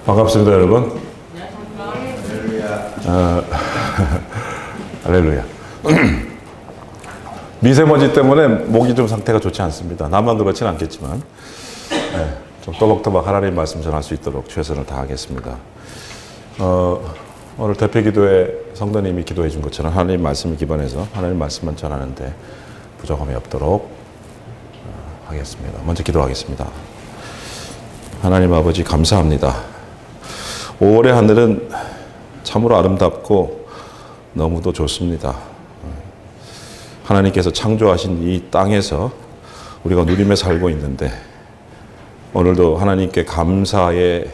반갑습니다, 여러분. 할렐루야. 미세먼지 때문에 목이 좀 상태가 좋지 않습니다. 나만 그렇진 않겠지만 좀 또박또박 하나님 말씀 전할 수 있도록 최선을 다하겠습니다. 오늘 대표기도회 성도님이 기도해 준 것처럼 하나님 말씀을 기반해서 하나님 말씀만 전하는데 부족함이 없도록 하겠습니다. 먼저 기도하겠습니다. 하나님 아버지 감사합니다. 5월의 하늘은 참으로 아름답고 너무도 좋습니다. 하나님께서 창조하신 이 땅에서 우리가 누리며 살고 있는데 오늘도 하나님께 감사의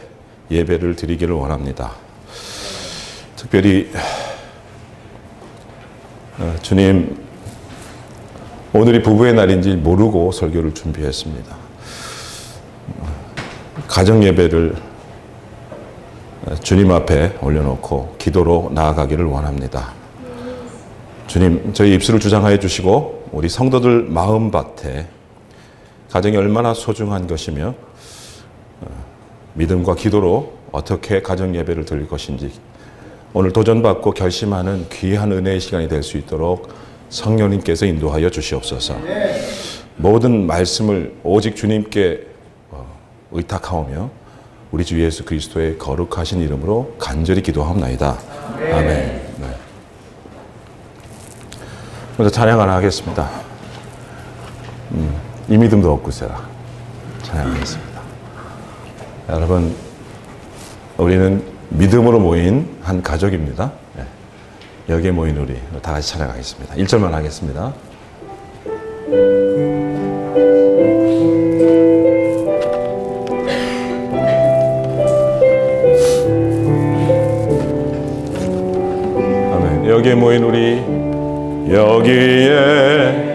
예배를 드리기를 원합니다. 특별히 주님, 오늘이 부부의 날인지 모르고 설교를 준비했습니다. 가정 예배를 주님 앞에 올려놓고 기도로 나아가기를 원합니다. 주님, 저희 입술을 주장하여 주시고 우리 성도들 마음밭에 가정이 얼마나 소중한 것이며 믿음과 기도로 어떻게 가정 예배를 드릴 것인지 오늘 도전받고 결심하는 귀한 은혜의 시간이 될 수 있도록 성령님께서 인도하여 주시옵소서. 모든 말씀을 오직 주님께 의탁하오며 우리 주 예수 그리스도의 거룩하신 이름으로 간절히 기도하옵나이다. 아멘. 네. 먼저 찬양 하나 하겠습니다. 이 믿음도 없구세라. 찬양하겠습니다. 여러분, 우리는 믿음으로 모인 한 가족입니다. 네. 여기에 모인 우리 다 같이 찬양하겠습니다. 1절만 하겠습니다. 아멘. 여기에 모인 우리, 여기에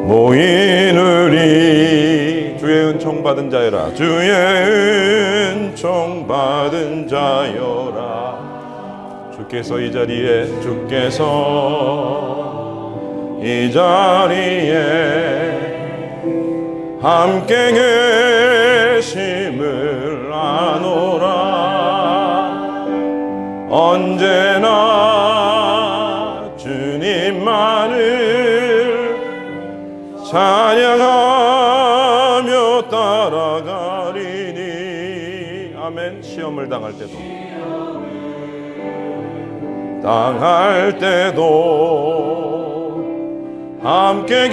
모인 우리, 주의 은총 받은 자여라. 주의 은총 받은 자여라. 주께서 이 자리에, 주께서 이 자리에 함께 계심을 아노라. 언제나 주님만을 찬양하며 따라가리니. 아멘. 시험을 당할 때도 함께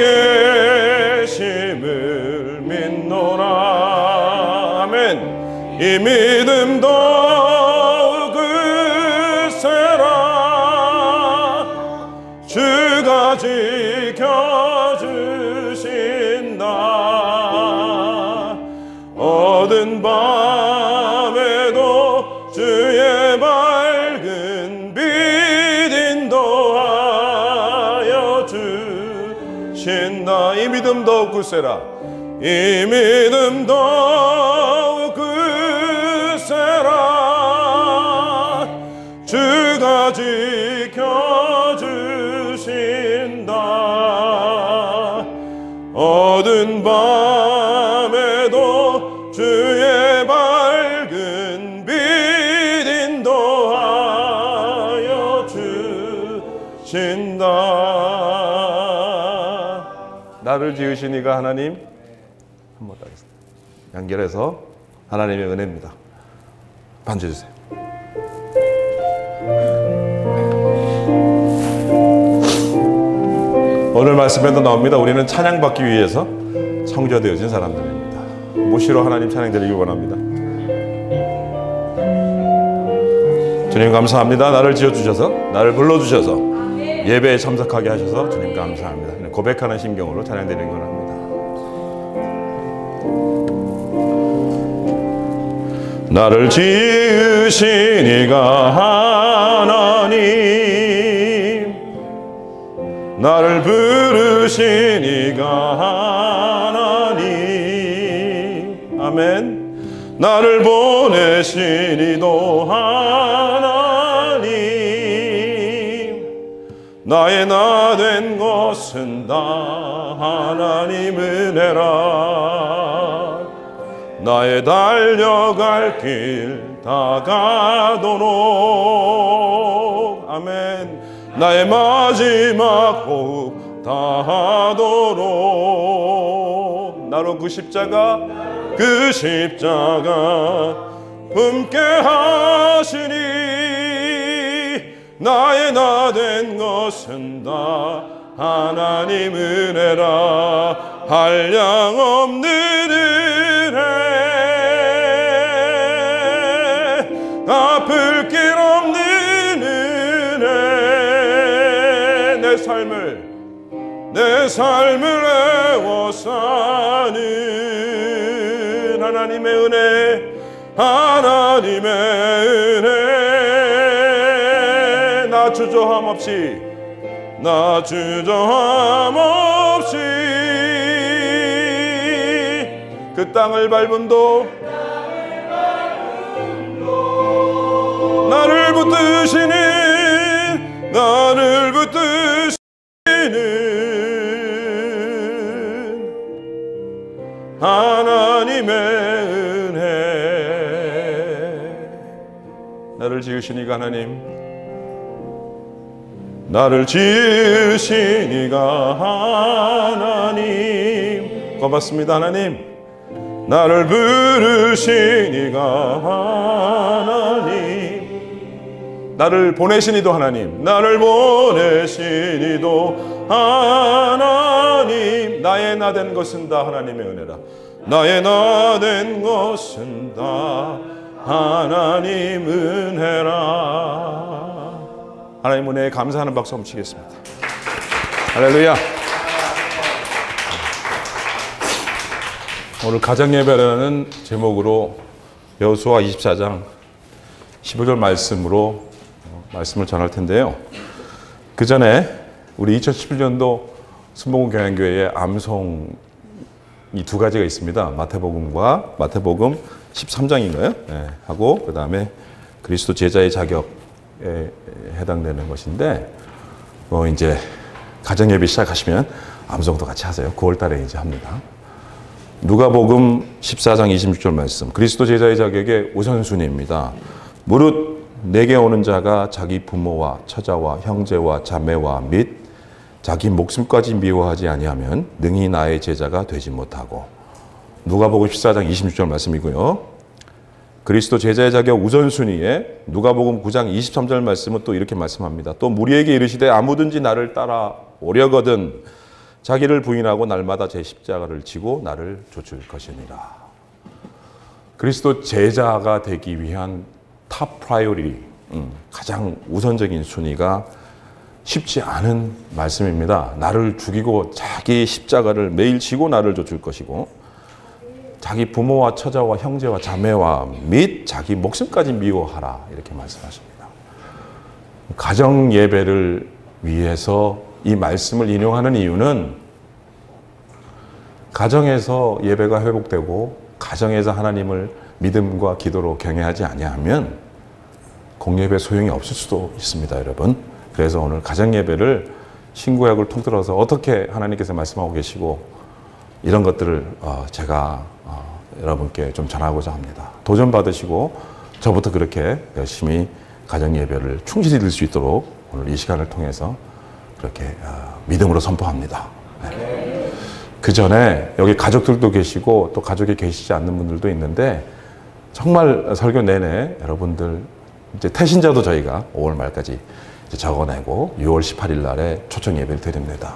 계심을 믿노라. 아멘. 이 믿음도 그세라. 주가 지켜주신다. 어두운 밤에도 주의 밝은 빛 인도하여 주신다. 이 믿음도 굳세라. 이 믿음도 굳세라. 주가 지켜주신다. 어두운 밤에도 주의 밝은 빛 인도하여 주신다. 나를 지으신 이가 하나님, 한번 따겠습니다. 연결해서 하나님의 은혜입니다. 반주해주세요. 오늘 말씀에도 나옵니다. 우리는 찬양받기 위해서 창조되어진 사람들입니다. 무시로 하나님 찬양드리길 원합니다. 주님 감사합니다. 나를 지어주셔서, 나를 불러주셔서 예배에 참석하게 하셔서 주님 감사합니다. 고백하는 심경으로 찬양드리는 원합니다. 나를 지으신 이가 하나님, 나를 부르신 이가 하나님. 아멘. 나를 보내신 이도 하나님. 나의 나 된 것은 다 하나님 은혜라. 나의 달려갈 길 다가도록 아멘. 나의 마지막 호흡 다하도록 나로 그 십자가 품게 하시니 나의 나 된 것은 다 하나님 은혜라. 한량없는 은혜 갚을 길 없는 은혜 내 삶을 애워 사는 하나님의 은혜 나 주저함 없이 그 땅을 밟음도 나를 붙드시는 하나님의 은혜 나를 지으시니가 하나님 고맙습니다 하나님. 나를 부르시니가 하나님 나를 보내시니도 하나님 나의 나 된 것은 다 하나님의 은혜라. 나의 나 된 것은 다 하나님 은혜라. 하나님 은혜에 감사하는 박수 한번 치겠습니다. 할렐루야. 오늘 가정예배라는 제목으로 여호수아 24장 15절 말씀으로 말씀을 전할 텐데요. 그 전에 우리 2017년도 순복음 경향교회의 암송이 두 가지가 있습니다. 마태복음 13장인가요? 네, 하고 그 다음에 그리스도 제자의 자격에 해당되는 것인데 이제 가정예배 시작하시면 암송도 같이 하세요. 9월 달에 이제 합니다. 누가복음 14장 26절 말씀. 그리스도 제자의 자격의 우선순위입니다. 무릇 내게 오는 자가 자기 부모와 처자와 형제와 자매와 및 자기 목숨까지 미워하지 아니하면 능히 나의 제자가 되지 못하고. 누가복음 14장 26절 말씀이고요. 그리스도 제자의 자격 우선순위에 누가복음 9장 23절 말씀은 또 이렇게 말씀합니다. 또 무리에게 이르시되 아무든지 나를 따라오려거든 자기를 부인하고 날마다 제 십자가를 지고 나를 좇을 것이니라. 그리스도 제자가 되기 위한 탑 프라이오리티, 가장 우선적인 순위가 쉽지 않은 말씀입니다. 나를 죽이고 자기 십자가를 매일 지고 나를 좇을 것이고 자기 부모와 처자와 형제와 자매와 및 자기 목숨까지 미워하라 이렇게 말씀하십니다. 가정 예배를 위해서 이 말씀을 인용하는 이유는 가정에서 예배가 회복되고 가정에서 하나님을 믿음과 기도로 경외하지 아니하면 공예배 소용이 없을 수도 있습니다, 여러분. 그래서 오늘 가정 예배를 신구약을 통틀어서 어떻게 하나님께서 말씀하고 계시고 이런 것들을 제가 여러분께 좀 전하고자 합니다. 도전 받으시고 저부터 그렇게 열심히 가정 예배를 충실히 드릴 수 있도록 오늘 이 시간을 통해서 그렇게 믿음으로 선포합니다. 네. 그 전에 여기 가족들도 계시고 또 가족이 계시지 않는 분들도 있는데 정말 설교 내내 여러분들 이제 태신자도 저희가 5월 말까지 이제 적어내고 6월 18일 날에 초청 예배를 드립니다.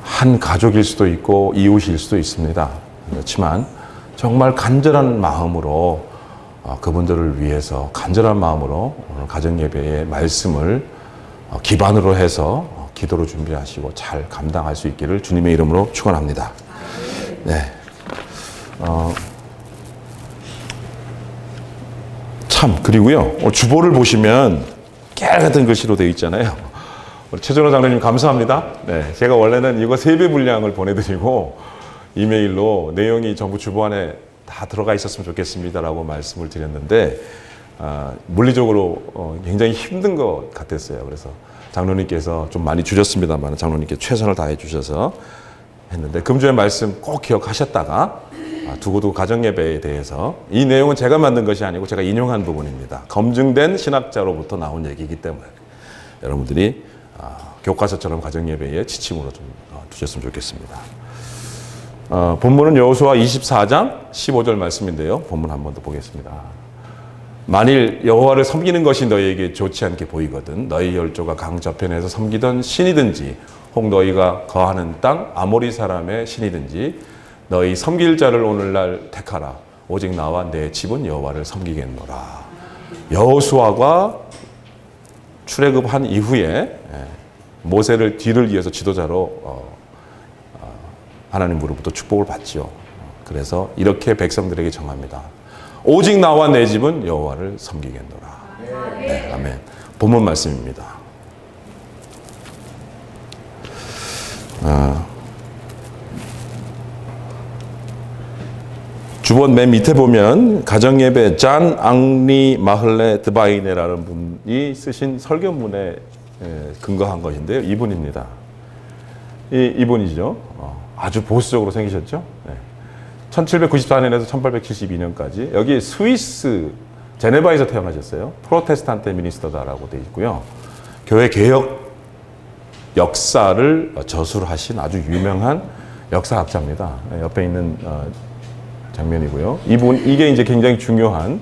한 가족일 수도 있고 이웃일 수도 있습니다. 그렇지만 정말 간절한 마음으로 그분들을 위해서 간절한 마음으로 오늘 가정 예배의 말씀을 기반으로 해서 기도로 준비하시고 잘 감당할 수 있기를 주님의 이름으로 축원합니다. 네. 참 그리고요. 주보를 보시면 깨알 같은 글씨로 되어 있잖아요. 우리 최준호 장로님 감사합니다. 네, 제가 원래는 이거 3배 분량을 보내드리고 이메일로 내용이 전부 주보 안에 다 들어가 있었으면 좋겠습니다라고 말씀을 드렸는데 물리적으로 굉장히 힘든 것 같았어요. 그래서 장로님께서 좀 많이 주셨습니다만 장로님께 최선을 다해 주셔서 했는데 금주의 말씀 꼭 기억하셨다가 두고두고 가정예배에 대해서 이 내용은 제가 만든 것이 아니고 제가 인용한 부분입니다. 검증된 신학자로부터 나온 얘기이기 때문에 여러분들이 교과서처럼 가정예배에 지침으로 좀 두셨으면 좋겠습니다. 본문은 여호수아 24장 15절 말씀인데요. 본문 한 번 더 보겠습니다. 만일 여호와를 섬기는 것이 너희에게 좋지 않게 보이거든 너희 열조가 강 저편에서 섬기던 신이든지 혹 너희가 거하는 땅 아모리 사람의 신이든지 너희 섬길 자를 오늘날 택하라. 오직 나와 내 집은 여호와를 섬기겠노라. 여호수아가 출애굽한 이후에 모세를 뒤를 이어서 지도자로 하나님으로부터 축복을 받죠. 그래서 이렇게 백성들에게 정합니다. 오직 나와 내 집은 여호와를 섬기겠노라. 네, 아멘. 본문 말씀입니다. 주본 맨 밑에 보면 가정예배 잔 앙리 마흘레 드바이네라는 분이 쓰신 설교문에 근거한 것인데요. 이분입니다. 이분이죠. 아주 보수적으로 생기셨죠. 1794년에서 1872년까지 여기 스위스 제네바에서 태어나셨어요. 프로테스탄트 미니스터다라고 되어 있고요. 교회 개혁 역사를 저술하신 아주 유명한 역사학자입니다. 옆에 있는 장면이고요. 이게 이제 굉장히 중요한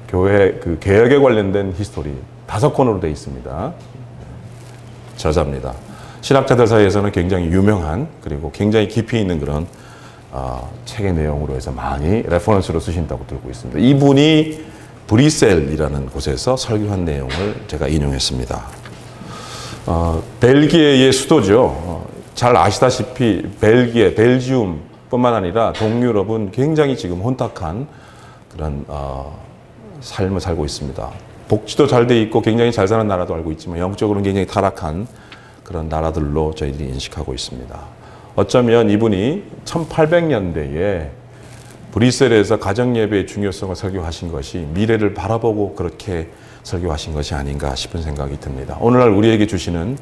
교회 그 개혁에 관련된 히스토리 5권으로 되어 있습니다. 저자입니다. 신학자들 사이에서는 굉장히 유명한 그리고 굉장히 깊이 있는 그런 책의 내용으로 해서 많이 레퍼런스로 쓰신다고 들고 있습니다. 이분이 브뤼셀이라는 곳에서 설교한 내용을 제가 인용했습니다. 벨기에의 수도죠. 잘 아시다시피 벨지움뿐만 아니라 동유럽은 굉장히 지금 혼탁한 그런 삶을 살고 있습니다. 복지도 잘 돼 있고 굉장히 잘 사는 나라도 알고 있지만 영적으로는 굉장히 타락한 그런 나라들로 저희들이 인식하고 있습니다. 어쩌면 이분이 1800년대에 브뤼셀에서 가정예배의 중요성을 설교하신 것이 미래를 바라보고 그렇게 설교하신 것이 아닌가 싶은 생각이 듭니다. 오늘날 우리에게 주시는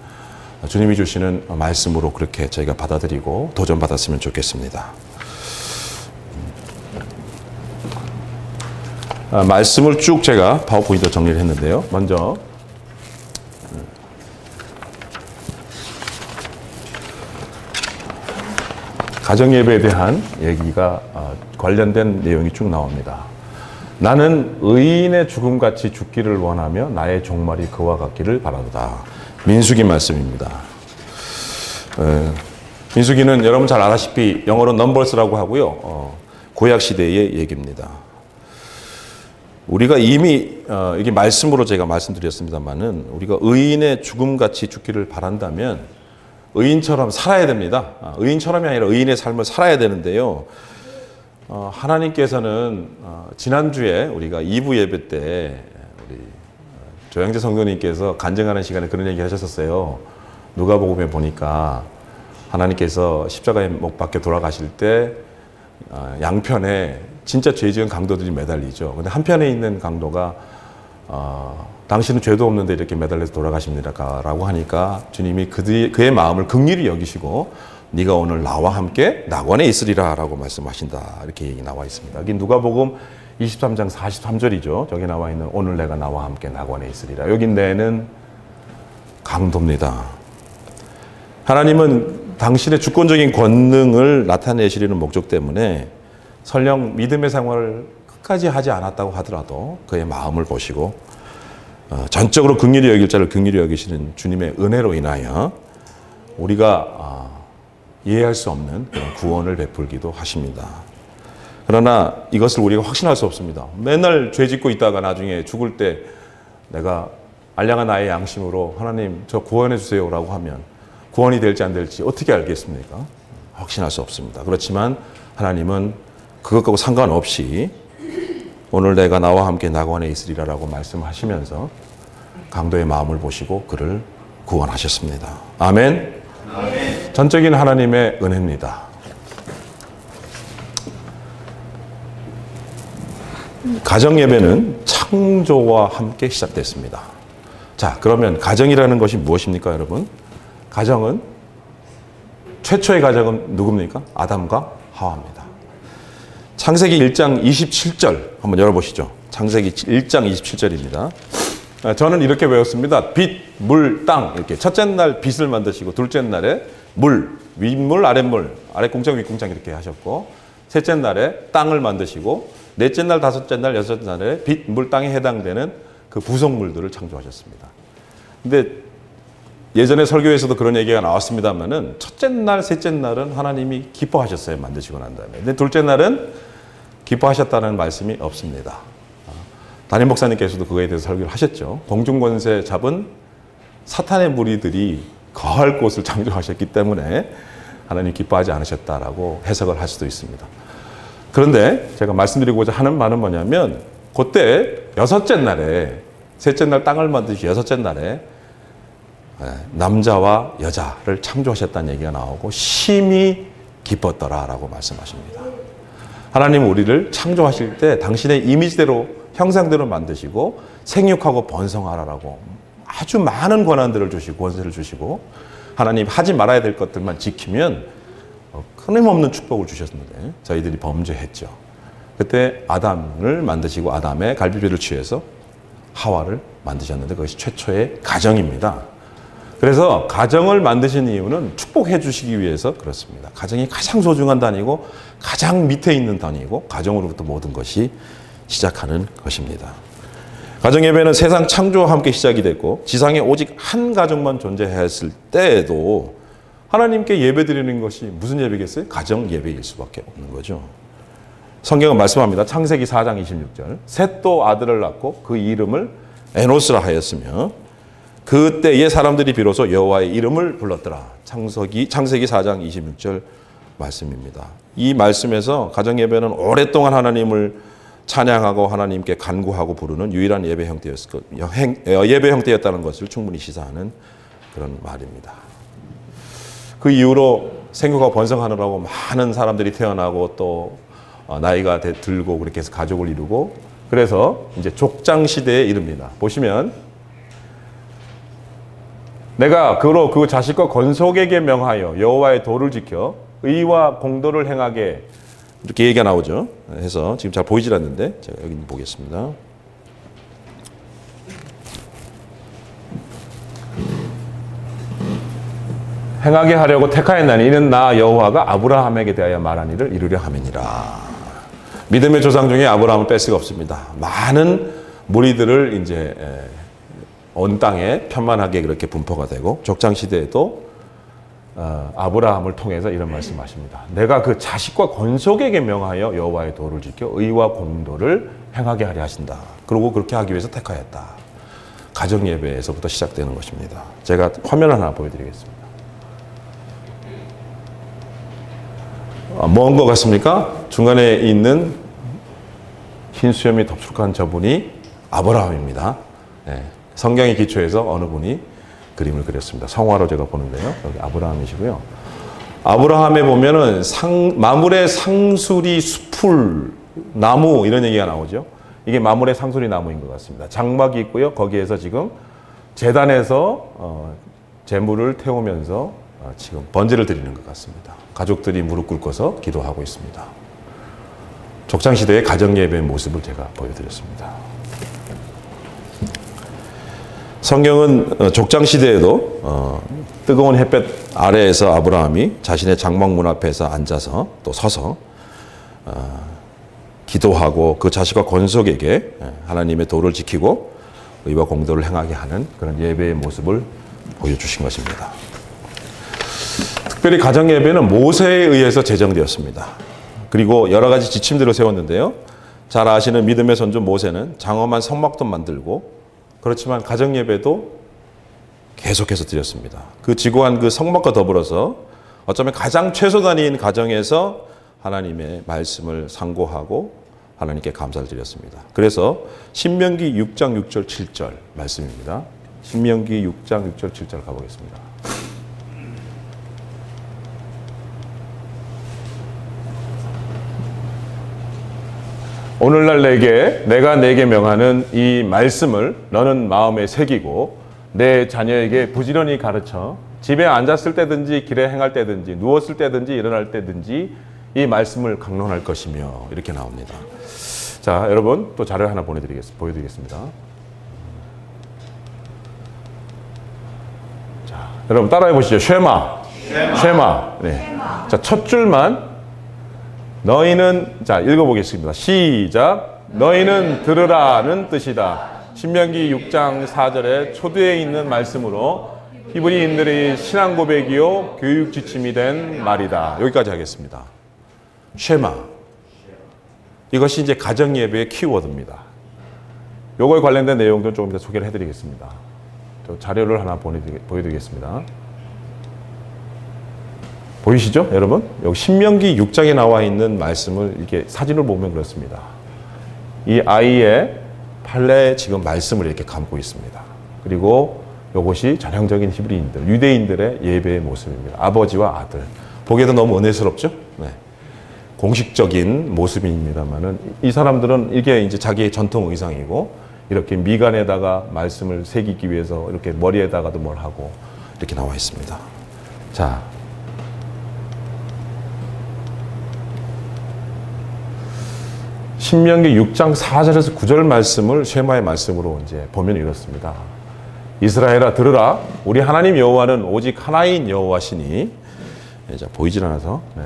주님이 주시는 말씀으로 그렇게 저희가 받아들이고 도전받았으면 좋겠습니다. 말씀을 쭉 제가 파워포인트 정리를 했는데요. 먼저 가정예배에 대한 얘기가 관련된 내용이 쭉 나옵니다. 나는 의인의 죽음같이 죽기를 원하며 나의 종말이 그와 같기를 바라도다. 민수기 말씀입니다. 민수기는 여러분 잘 아다시피 영어로 넘버스라고 하고요. 구약시대의 얘기입니다. 우리가 이미 이게 말씀으로 제가 말씀드렸습니다만은 우리가 의인의 죽음같이 죽기를 바란다면 의인처럼 살아야 됩니다. 의인처럼이 아니라 의인의 삶을 살아야 되는데요. 하나님께서는 지난주에 우리가 2부 예배 때 우리 조양재 성도님께서 간증하는 시간에 그런 얘기 하셨었어요. 누가복음에 보니까 하나님께서 십자가에 못 박혀 돌아가실 때 양편에 진짜 죄 지은 강도들이 매달리죠. 근데 한편에 있는 강도가 당신은 죄도 없는데 이렇게 매달려서 돌아가십니다라고 하니까 주님이 그의 마음을 긍휼히 여기시고 네가 오늘 나와 함께 낙원에 있으리라 라고 말씀하신다. 이렇게 얘기 나와 있습니다. 여기 누가복음 23장 43절이죠. 저기 나와 있는 오늘 내가 나와 함께 낙원에 있으리라. 여기 내는 강도입니다. 하나님은 당신의 주권적인 권능을 나타내시려는 목적 때문에 설령 믿음의 생활을 끝까지 하지 않았다고 하더라도 그의 마음을 보시고 전적으로 긍휼히 여길 자를 긍휼히 여기시는 주님의 은혜로 인하여 우리가 이해할 수 없는 그런 구원을 베풀기도 하십니다. 그러나 이것을 우리가 확신할 수 없습니다. 맨날 죄 짓고 있다가 나중에 죽을 때 내가 알량한 나의 양심으로 하나님 저 구원해 주세요 라고 하면 구원이 될지 안 될지 어떻게 알겠습니까? 확신할 수 없습니다. 그렇지만 하나님은 그것과 상관없이 오늘 내가 나와 함께 낙원에 있으리라 라고 말씀하시면서 강도의 마음을 보시고 그를 구원하셨습니다. 아멘. 아멘. 전적인 하나님의 은혜입니다. 가정예배는 창조와 함께 시작됐습니다. 자, 그러면 가정이라는 것이 무엇입니까, 여러분? 최초의 가정은 누굽니까? 아담과 하와입니다. 창세기 1장 27절 한번 열어보시죠. 창세기 1장 27절입니다. 저는 이렇게 외웠습니다. 빛, 물, 땅 이렇게 첫째 날 빛을 만드시고 둘째 날에 물, 윗물, 아랫물, 아랫공장, 윗공장 이렇게 하셨고 셋째 날에 땅을 만드시고 넷째 날, 다섯째 날, 여섯째 날에 빛, 물, 땅에 해당되는 그 부속물들을 창조하셨습니다. 근데 예전에 설교에서도 그런 얘기가 나왔습니다만은 첫째 날, 셋째 날은 하나님이 기뻐하셨어요. 만드시고 난 다음에. 근데 둘째 날은 기뻐하셨다는 말씀이 없습니다. 담임 목사님께서도 그거에 대해서 설교를 하셨죠. 공중권세 잡은 사탄의 무리들이 거할 곳을 창조하셨기 때문에 하나님 기뻐하지 않으셨다라고 해석을 할 수도 있습니다. 그런데 제가 말씀드리고자 하는 말은 뭐냐면 그때 여섯째 날에 셋째 날 땅을 만드시고 여섯째 날에 남자와 여자를 창조하셨다는 얘기가 나오고 심히 기뻤더라라고 말씀하십니다. 하나님은 우리를 창조하실 때 당신의 이미지대로 형상대로 만드시고 생육하고 번성하라라고 아주 많은 권한들을 주시고 권세를 주시고 하나님 하지 말아야 될 것들만 지키면 끊임없는 축복을 주셨는데 저희들이 범죄했죠. 그때 아담을 만드시고 아담의 갈비뼈를 취해서 하와를 만드셨는데 그것이 최초의 가정입니다. 그래서 가정을 만드신 이유는 축복해 주시기 위해서 그렇습니다. 가정이 가장 소중한 단위고 가장 밑에 있는 단위고 가정으로부터 모든 것이 시작하는 것입니다. 가정예배는 세상 창조와 함께 시작이 됐고 지상에 오직 한 가정만 존재했을 때에도 하나님께 예배드리는 것이 무슨 예배겠어요? 가정예배일 수밖에 없는 거죠. 성경은 말씀합니다. 창세기 4장 26절 셋도 아들을 낳고 그 이름을 에노스라 하였으며 그때의 사람들이 비로소 여호와의 이름을 불렀더라. 창세기 4장 26절 말씀입니다. 이 말씀에서 가정예배는 오랫동안 하나님을 찬양하고 하나님께 간구하고 부르는 유일한 예배 형태였다는 것을 충분히 시사하는 그런 말입니다. 그 이후로 생육하고 번성하느라고 많은 사람들이 태어나고 또 나이가 들고 그렇게 해서 가족을 이루고 그래서 이제 족장 시대에 이릅니다. 보시면 내가 그로 그 자식과 건속에게 명하여 여호와의 도를 지켜 의와 공도를 행하게 이렇게 얘기가 나오죠. 해서 지금 잘 보이질 않는데 제가 여기 보겠습니다. 행하게 하려고 택하였나니 이는 나 여호와가 아브라함에게 대하여 말한 일을 이루려 함이니라. 믿음의 조상 중에 아브라함을 뺄 수가 없습니다. 많은 무리들을 이제 온 땅에 편만하게 그렇게 분포가 되고 족장 시대에도 아브라함을 통해서 이런 말씀하십니다. 내가 그 자식과 건속에게 명하여 여호와의 도를 지켜 의와 공도를 행하게 하려 하신다. 그리고 그렇게 하기 위해서 택하였다. 가정 예배에서부터 시작되는 것입니다. 제가 화면을 하나 보여드리겠습니다. 뭔 것 같습니까? 중간에 있는 흰 수염이 덥숙한 저분이 아브라함입니다. 네. 성경의 기초에서 어느 분이 그림을 그렸습니다. 성화로 제가 보는데요. 여기 아브라함이시고요. 아브라함에 보면은 마물의 상수리 수풀 나무 이런 얘기가 나오죠. 이게 마물의 상수리 나무인 것 같습니다. 장막이 있고요. 거기에서 지금 제단에서 제물을 태우면서 지금 번제를 드리는 것 같습니다. 가족들이 무릎 꿇고서 기도하고 있습니다. 족장시대의 가정예배의 모습을 제가 보여드렸습니다. 성경은 족장시대에도 뜨거운 햇볕 아래에서 아브라함이 자신의 장막문 앞에서 앉아서 또 서서 기도하고 그 자식과 건속에게 하나님의 도를 지키고 의와 공도를 행하게 하는 그런 예배의 모습을 보여주신 것입니다. 특별히 가정예배는 모세에 의해서 제정되었습니다. 그리고 여러 가지 지침들을 세웠는데요. 잘 아시는 믿음의 선조 모세는 장엄한 성막도 만들고 그렇지만 가정예배도 계속해서 드렸습니다. 그 지고한 그 성막과 더불어서 어쩌면 가장 최소 단위인 가정에서 하나님의 말씀을 상고하고 하나님께 감사를 드렸습니다. 그래서 신명기 6장 6절 7절 말씀입니다. 신명기 6장 6절 7절 가보겠습니다. 오늘날 내가 내게 명하는 이 말씀을 너는 마음에 새기고 내 자녀에게 부지런히 가르쳐 집에 앉았을 때든지 길에 행할 때든지 누웠을 때든지 일어날 때든지 이 말씀을 강론할 것이며 이렇게 나옵니다. 자, 여러분 또 자료 하나 보여드리겠습니다. 자, 여러분 따라해 보시죠. 쉐마. 네. 자, 첫 줄만 너희는, 자, 읽어보겠습니다. 시작. 너희는 들으라는 뜻이다. 신명기 6장 4절에 초대에 있는 말씀으로 히브리인들의 신앙 고백이요 교육 지침이 된 말이다. 여기까지 하겠습니다. 쉐마. 이것이 이제 가정 예배의 키워드입니다. 요거에 관련된 내용도 조금 더 소개를 해드리겠습니다. 또 자료를 하나 보여드리겠습니다. 보이시죠, 여러분? 여기 신명기 6장에 나와 있는 말씀을 이렇게 사진을 보면 그렇습니다. 이 아이의 팔레에 지금 말씀을 이렇게 감고 있습니다. 그리고 이것이 전형적인 히브리인들, 유대인들의 예배의 모습입니다. 아버지와 아들. 보기에도 너무 은혜스럽죠? 네. 공식적인 모습입니다만은 이 사람들은 이게 이제 자기의 전통 의상이고 이렇게 미간에다가 말씀을 새기기 위해서 이렇게 머리에다가도 뭘 하고 이렇게 나와 있습니다. 자. 신명기 6장 4절에서 9절 말씀을 쉐마의 말씀으로 이제 보면 이렇습니다. 이스라엘아 들으라. 우리 하나님 여호와는 오직 하나인 여호와시니. 이제 보이질 않아서. 네.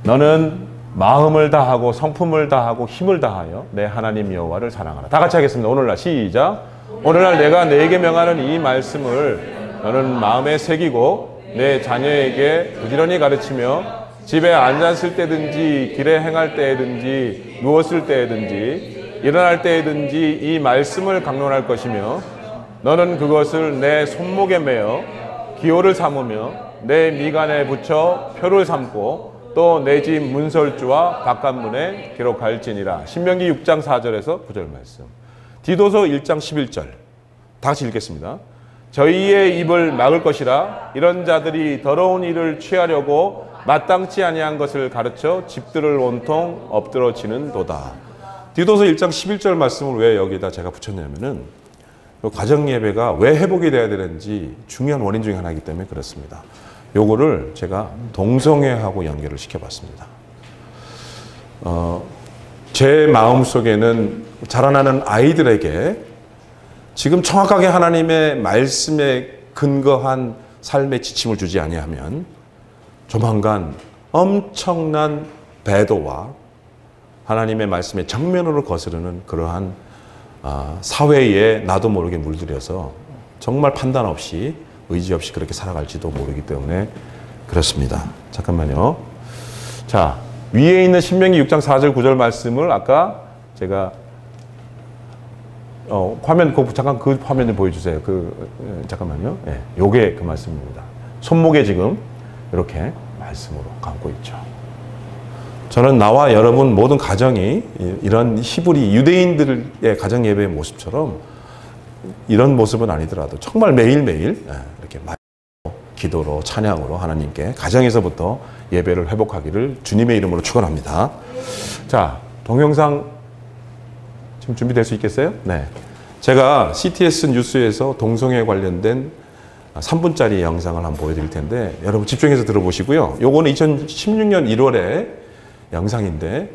너는 마음을 다하고 성품을 다하고 힘을 다하여 내 하나님 여호와를 사랑하라. 다 같이 하겠습니다. 오늘날 시작. 오늘날 내가 너에게 명하는 이 말씀을 너는 마음에 새기고 내 자녀에게 부지런히 가르치며 집에 앉았을 때든지 길에 행할 때든지 누웠을 때든지 일어날 때든지 이 말씀을 강론할 것이며 너는 그것을 내 손목에 매어 기호를 삼으며 내 미간에 붙여 표를 삼고 또 내 집 문설주와 바깥문에 기록할지니라. 신명기 6장 4절에서 9절 말씀. 디도서 1장 11절 다 같이 읽겠습니다. 저희의 입을 막을 것이라. 이런 자들이 더러운 일을 취하려고 마땅치 아니한 것을 가르쳐 집들을 온통 엎드러지는 도다. 디도서 1장 11절 말씀을 왜 여기다 제가 붙였냐면은 가정 예배가 왜 회복이 돼야 되는지 중요한 원인 중에 하나이기 때문에 그렇습니다. 요거를 제가 동성애하고 연결을 시켜봤습니다. 제 마음속에는 자라나는 아이들에게 지금 정확하게 하나님의 말씀에 근거한 삶의 지침을 주지 아니하면 조만간 엄청난 배도와 하나님의 말씀에 정면으로 거스르는 그러한 사회에 나도 모르게 물들여서 정말 판단 없이 의지 없이 그렇게 살아갈지도 모르기 때문에 그렇습니다. 잠깐만요. 자, 위에 있는 신명기 6장 4절 9절 말씀을 아까 제가 화면 잠깐 그 화면 좀 보여주세요. 잠깐만요. 네, 요게 그 말씀입니다. 손목에 지금 이렇게 말씀으로 감고 있죠. 저는 나와 여러분 모든 가정이 이런 히브리 유대인들의 가정 예배의 모습처럼 이런 모습은 아니더라도 정말 매일매일 이렇게 기도로 찬양으로 하나님께 가정에서부터 예배를 회복하기를 주님의 이름으로 축원합니다. 자, 동영상 지금 준비될 수 있겠어요? 네. 제가 CTS 뉴스에서 동성애 관련된 3분짜리 영상을 한번 보여드릴 텐데 여러분 집중해서 들어보시고요. 요거는 2016년 1월에 영상인데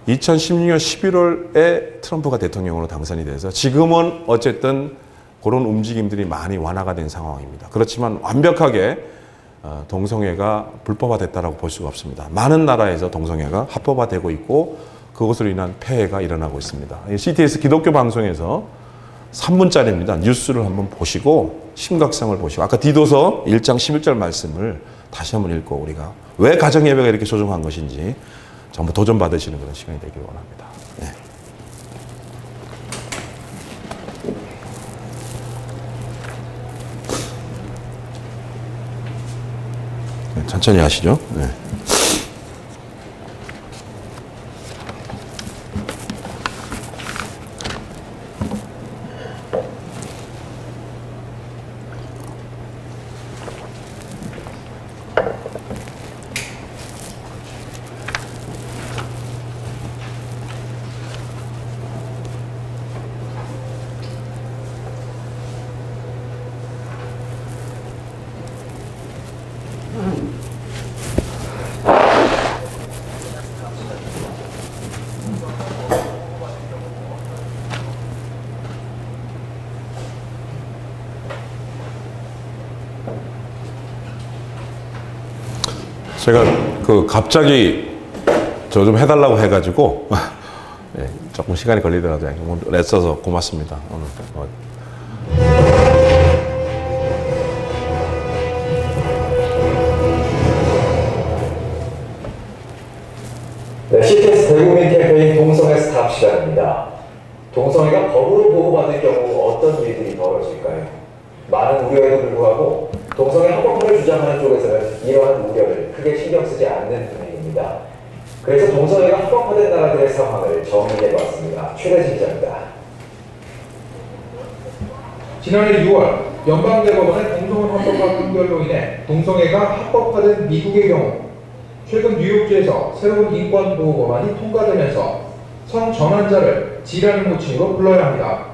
2016년 11월에 트럼프가 대통령으로 당선이 돼서 지금은 어쨌든 그런 움직임들이 많이 완화가 된 상황입니다. 그렇지만 완벽하게 동성애가 불법화됐다고 볼 수가 없습니다. 많은 나라에서 동성애가 합법화되고 있고 그것으로 인한 폐해가 일어나고 있습니다. CTS 기독교 방송에서 3분짜리입니다. 뉴스를 한번 보시고 심각성을 보시고 아까 디도서 1장 11절 말씀을 다시 한번 읽고 우리가 왜 가정예배가 이렇게 소중한 것인지 전부 도전받으시는 그런 시간이 되기를 원합니다. 네. 천천히 하시죠. 네. 제가 갑자기 저 좀 해달라고 해가지고 네, 조금 시간이 걸리더라도 애써서 고맙습니다. 오늘. 네, CTS 대국민 캠페인 동성애 스탑 시간입니다. 동성애가 법으로 보호받을 경우 어떤 일들이 벌어질까요? 많은 우려에도 불구하고 동성애 합법화를 주장하는 쪽에서는 이러한 우려를 크게 신경 쓰지 않는 분위기입니다. 그래서 동성애가 합법화된 나라들의 상황을 정리해봤습니다. 최대진 기자입니다. 지난해 6월 연방대법원의 동성애 합법화 판결로 인해 동성애가 합법화된 미국의 경우 최근 뉴욕주에서 새로운 인권보호법안이 통과되면서 성전환자를 질환의 호칭으로 불러야 합니다.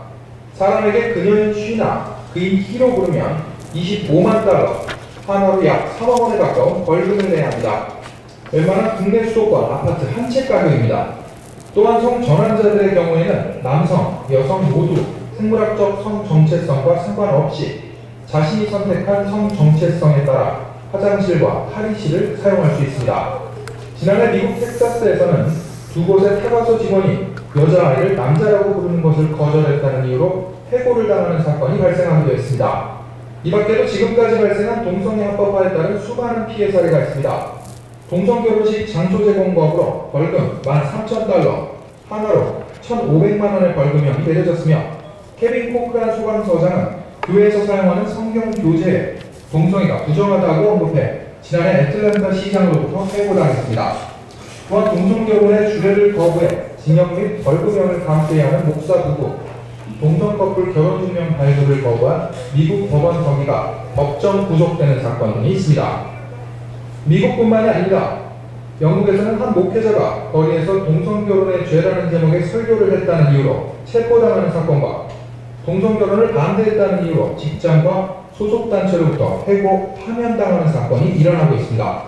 사람에게 그녀인 쉬나 그인 히로 부르면 25만 달러, 한화로 약 3억 원에 가까운 벌금을 내야 합니다. 웬만한 국내 수도권 아파트 한 채 가격입니다. 또한 성전환자들의 경우에는 남성, 여성 모두 생물학적 성정체성과 상관없이 자신이 선택한 성정체성에 따라 화장실과 탈의실을 사용할 수 있습니다. 지난해 미국 텍사스에서는 두 곳의 타가소 직원이 여자아이를 남자라고 부르는 것을 거절했다는 이유로 해고를 당하는 사건이 발생하기도 했습니다. 이 밖에도 지금까지 발생한 동성애 합법화에 따른 수많은 피해 사례가 있습니다. 동성결혼식 장소 제공법으로 벌금 13,000달러, 한화로 1,500만 원의 벌금형이 내려졌으며 케빈 코크란 소방서장은 교회에서 사용하는 성경 교재에 동성애가 부정하다고 언급해 지난해 애틀랜타 시장으로부터 해고당했습니다. 또한 동성결혼의 주례를 거부해 징역 및 벌금형을 감수해야 하는 목사 부부, 동성커플 결혼증명 발급을 거부한 미국 법원 서기가 법정 구속되는 사건 등이 있습니다. 미국뿐만이 아닙니다. 영국에서는 한 목회자가 거리에서 동성결혼의 죄라는 제목의 설교를 했다는 이유로 체포당하는 사건과 동성결혼을 반대했다는 이유로 직장과 소속단체로부터 해고, 파면당하는 사건이 일어나고 있습니다.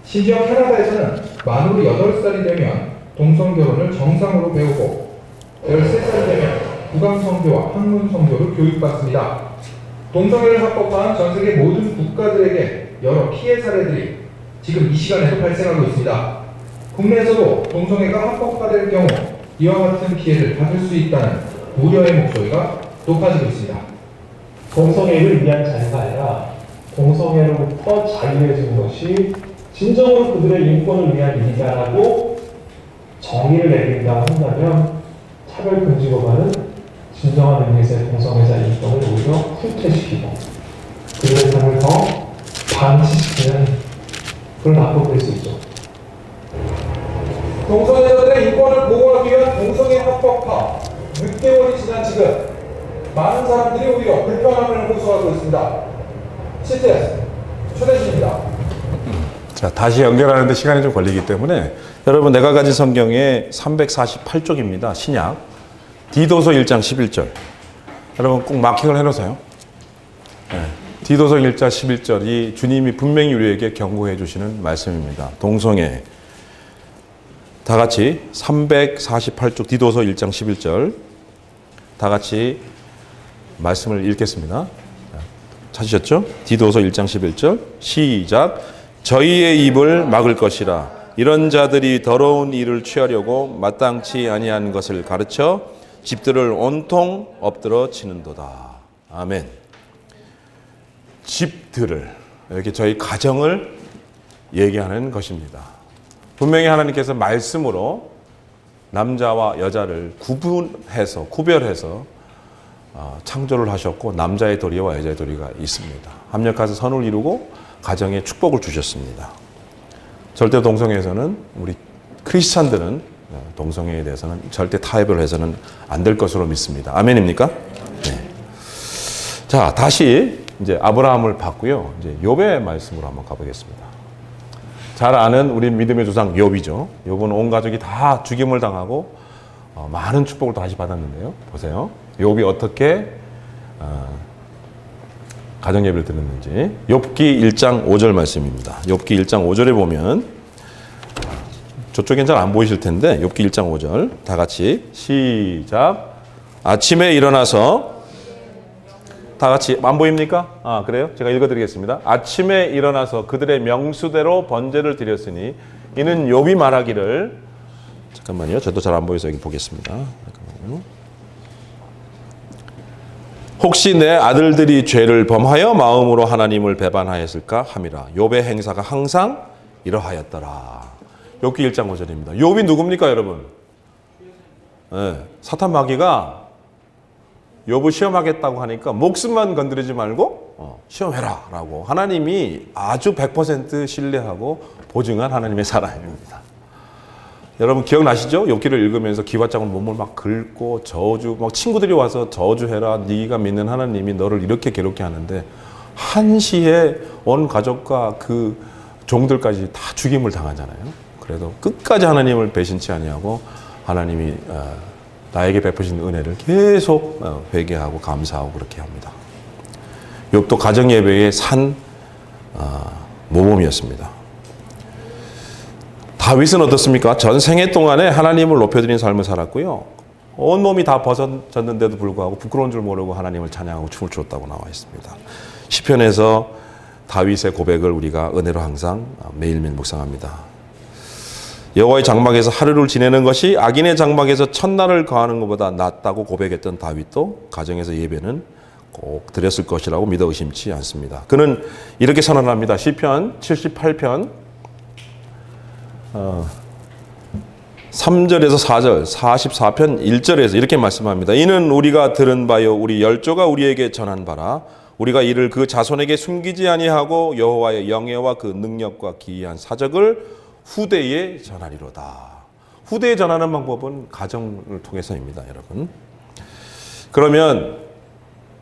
심지어 캐나다에서는 만으로 8살이 되면 동성결혼을 정상으로 배우고 13살이 되면 국왕성교와 학문성교를 교육받습니다. 동성애를 합법화한 전세계 모든 국가들에게 여러 피해 사례들이 지금 이 시간에도 발생하고 있습니다. 국내에서도 동성애가 합법화될 경우 이와 같은 피해를 받을 수 있다는 우려의 목소리가 높아지고 있습니다. 동성애를 위한 자유가 아니라 동성애로부터 자유해지는 것이 진정으로 그들의 인권을 위한 일이다라고 정의를 내린다 한다면 차별금지법안은 진정한 의미에서의 동성애자 인권을 오히려 후퇴시키고 그들의 삶을 더 방치시키는 그런 악법이 될 수 있죠. 동성애자들의 인권을 보호하기 위한 동성애 합법화 6개월이 지난 지금 많은 사람들이 오히려 불편함을 호소하고 있습니다. CTS 최대진입니다. 자, 다시 연결하는데 시간이 좀 걸리기 때문에 여러분 내가 가진 성경의 348쪽입니다. 신약 디도서 1장 11절 여러분 꼭 마킹을 해놓으세요. 네. 디도서 1장 11절이 주님이 분명히 우리에게 경고해 주시는 말씀입니다. 동성애 다 같이 348쪽 디도서 1장 11절 다 같이 말씀을 읽겠습니다. 찾으셨죠? 디도서 1장 11절 시작. 저희의 입을 막을 것이라. 이런 자들이 더러운 일을 취하려고 마땅치 아니한 것을 가르쳐 집들을 온통 엎드러 치는도다. 아멘. 집들을 이렇게 저희 가정을 얘기하는 것입니다. 분명히 하나님께서 말씀으로 남자와 여자를 구별해서 창조를 하셨고 남자의 도리와 여자의 도리가 있습니다. 합력해서 선을 이루고 가정에 축복을 주셨습니다. 절대 동성애에서는 우리 크리스찬들은 동성애에 대해서는 절대 타협을 해서는 안 될 것으로 믿습니다. 아멘입니까? 네. 자, 다시 이제 아브라함을 봤고요. 이제 욥의 말씀으로 한번 가보겠습니다. 잘 아는 우리 믿음의 조상 욥이죠. 욥은 온 가족이 다 죽임을 당하고 많은 축복을 다시 받았는데요. 보세요. 욥이 어떻게 가정 예배를 드렸는지. 욥기 1장 5절 말씀입니다. 욥기 1장 5절에 보면 저쪽엔 잘 안 보이실 텐데 욥기 1장 5절 다 같이 시작. 아침에 일어나서 다 같이 안 보입니까? 그래요? 제가 읽어드리겠습니다. 아침에 일어나서 그들의 명수대로 번제를 드렸으니 이는 욥이 말하기를, 잠깐만요. 저도 잘 안 보여서 여기 보겠습니다. 잠깐만요. 혹시 내 아들들이 죄를 범하여 마음으로 하나님을 배반하였을까 함이라. 욥의 행사가 항상 이러하였더라. 욥기 1장 5절입니다. 욥이 누굽니까, 여러분? 네, 사탄 마귀가 욥을 시험하겠다고 하니까 목숨만 건드리지 말고 시험해라 라고 하나님이 아주 100% 신뢰하고 보증한 하나님의 사람입니다. 여러분 기억나시죠? 욥기를 읽으면서 기와장을 몸을 막 긁고 저주, 막 친구들이 와서 저주해라, 네가 믿는 하나님이 너를 이렇게 괴롭게 하는데 한시에 온 가족과 그 종들까지 다 죽임을 당하잖아요. 그래도 끝까지 하나님을 배신치 아니하고 하나님이 나에게 베푸신 은혜를 계속 회개하고 감사하고 그렇게 합니다. 욥도 가정예배의 산 모범이었습니다. 다윗은 어떻습니까? 전생애 동안에 하나님을 높여드린 삶을 살았고요. 온몸이 다 벗어졌는데도 불구하고 부끄러운 줄 모르고 하나님을 찬양하고 춤을 추었다고 나와 있습니다. 시편에서 다윗의 고백을 우리가 은혜로 항상 매일매일 묵상합니다. 여호와의 장막에서 하루를 지내는 것이 악인의 장막에서 첫날을 거하는 것보다 낫다고 고백했던 다윗도 가정에서 예배는 꼭 드렸을 것이라고 믿어 의심치 않습니다. 그는 이렇게 선언합니다. 시편 78편 3절에서 4절, 44편 1절에서 이렇게 말씀합니다. 이는 우리가 들은 바요 우리 열조가 우리에게 전한 바라. 우리가 이를 그 자손에게 숨기지 아니하고 여호와의 영예와 그 능력과 기이한 사적을 후대에 전하리로다. 후대에 전하는 방법은 가정을 통해서입니다, 여러분. 그러면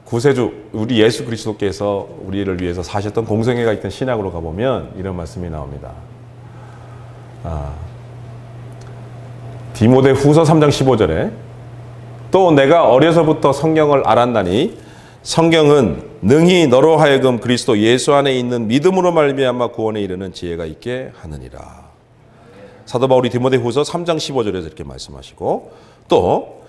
구세주 우리 예수 그리스도께서 우리를 위해서 사셨던 공생애가 있던 신약으로 가보면 이런 말씀이 나옵니다. 디모데 후서 3장 15절에 또 내가 어려서부터 성경을 알았나니 성경은 능히 너로 하여금 그리스도 예수 안에 있는 믿음으로 말미암아 구원에 이르는 지혜가 있게 하느니라. 사도 바울이 디모데 후서 3장 15절에서 이렇게 말씀하시고 또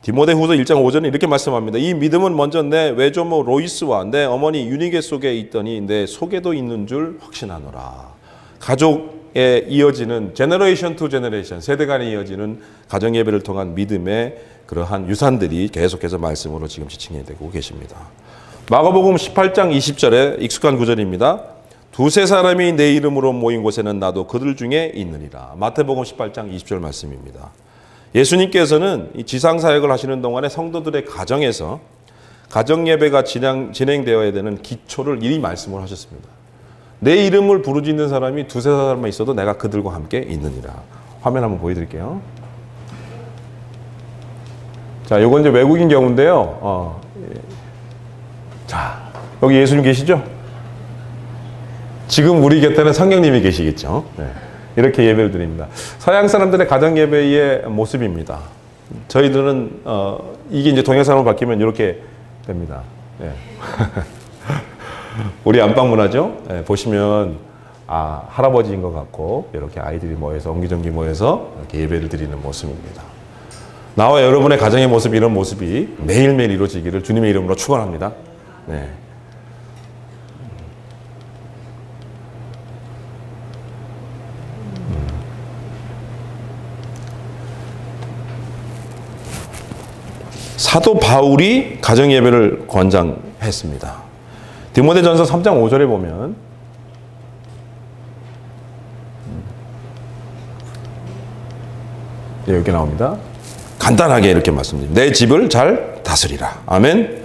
디모데 후서 1장 5절은 이렇게 말씀합니다. 이 믿음은 먼저 내 외조모 로이스와 내 어머니 유니게 속에 있더니 내 속에도 있는 줄 확신하노라. 가족에 이어지는 제너레이션 투 제너레이션, 세대 간에 이어지는 가정예배를 통한 믿음의 그러한 유산들이 계속해서 말씀으로 지금 지칭이 되고 계십니다. 마가복음 18장 20절에 익숙한 구절입니다. 두세 사람이 내 이름으로 모인 곳에는 나도 그들 중에 있느니라. 마태복음 18장 20절 말씀입니다. 예수님께서는 이 지상사역을 하시는 동안에 성도들의 가정에서 가정예배가 진행되어야 되는 기초를 이미 말씀을 하셨습니다. 내 이름을 부르짖는 사람이 두세 사람만 있어도 내가 그들과 함께 있느니라. 화면 한번 보여드릴게요. 자, 요건 이제 외국인 경우인데요. 자, 여기 예수님 계시죠? 지금 우리 곁에는 성령님이 계시겠죠? 네. 이렇게 예배를 드립니다. 서양 사람들의 가정 예배의 모습입니다. 저희들은 이게 이제 동양 사람으로 바뀌면 이렇게 됩니다. 네. 우리 안방 문화죠. 네, 보시면 할아버지인 것 같고 이렇게 아이들이 모여서 옹기종기 모여서 이렇게 예배를 드리는 모습입니다. 나와 여러분의 가정의 모습, 이런 모습이 매일매일 이루어지기를 주님의 이름으로 축원합니다. 네. 사도 바울이 가정 예배를 권장했습니다. 디모데전서 3장 5절에 보면 여기 나옵니다. 간단하게 이렇게 말씀드립니다. 내 집을 잘 다스리라. 아멘.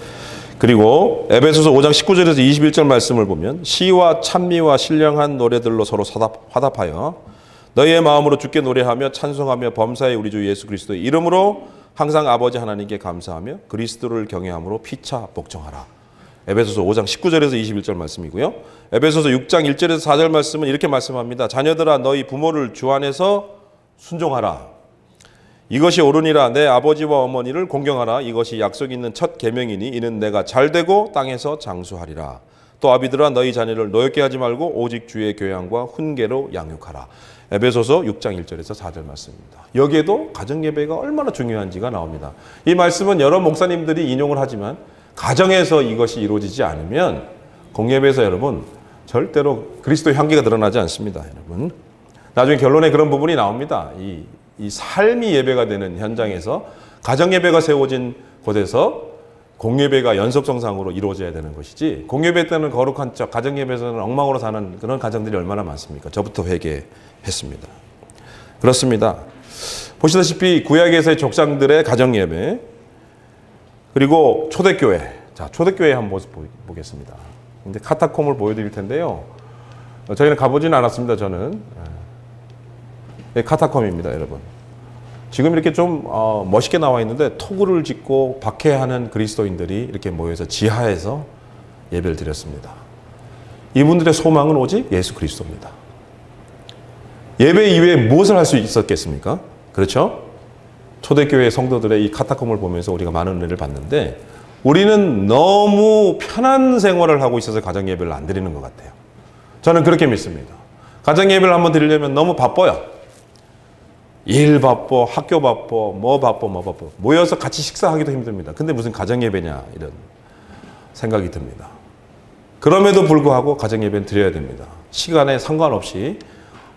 그리고 에베소서 5장 19절에서 21절 말씀을 보면 시와 찬미와 신령한 노래들로 서로 화답하여 너희의 마음으로 주께 노래하며 찬송하며 범사에 우리 주 예수 그리스도의 이름으로 항상 아버지 하나님께 감사하며 그리스도를 경외함으로 피차 복종하라. 에베소서 5장 19절에서 21절 말씀이고요. 에베소서 6장 1절에서 4절 말씀은 이렇게 말씀합니다. 자녀들아 너희 부모를 주 안에서 순종하라. 이것이 옳으니라. 내 아버지와 어머니를 공경하라. 이것이 약속 있는 첫 계명이니 이는 내가 잘되고 땅에서 장수하리라. 또 아비들아 너희 자녀를 노엽게 하지 말고 오직 주의 교양과 훈계로 양육하라. 에베소서 6장 1절에서 4절 말씀입니다. 여기에도 가정예배가 얼마나 중요한지가 나옵니다. 이 말씀은 여러 목사님들이 인용을 하지만 가정에서 이것이 이루어지지 않으면 공예배에서 여러분 절대로 그리스도의 향기가 드러나지 않습니다. 여러분 나중에 결론에 그런 부분이 나옵니다. 이 삶이 예배가 되는 현장에서 가정예배가 세워진 곳에서 공예배가 연속성상으로 이루어져야 되는 것이지, 공예배 때는 거룩한 척, 가정예배에서는 엉망으로 사는 그런 가정들이 얼마나 많습니까? 저부터 회개했습니다. 그렇습니다. 보시다시피 구약에서의 족장들의 가정예배, 그리고 초대교회. 자, 초대교회 한번 모습 보겠습니다. 근데 카타콤을 보여드릴 텐데요. 저희는 가보지는 않았습니다. 저는 카타콤입니다, 여러분. 지금 이렇게 좀 멋있게 나와 있는데 토구를 짓고 박해하는 그리스도인들이 이렇게 모여서 지하에서 예배를 드렸습니다. 이분들의 소망은 오직 예수 그리스도입니다. 예배 이외에 무엇을 할 수 있었겠습니까? 그렇죠? 초대교회 성도들의 이 카타콤을 보면서 우리가 많은 은혜를 받는데, 우리는 너무 편한 생활을 하고 있어서 가정예배를 안 드리는 것 같아요. 저는 그렇게 믿습니다. 가정예배를 한번 드리려면 너무 바빠요. 일 바빠, 학교 바빠, 뭐 바빠. 모여서 같이 식사하기도 힘듭니다. 근데 무슨 가정예배냐, 이런 생각이 듭니다. 그럼에도 불구하고 가정예배는 드려야 됩니다. 시간에 상관없이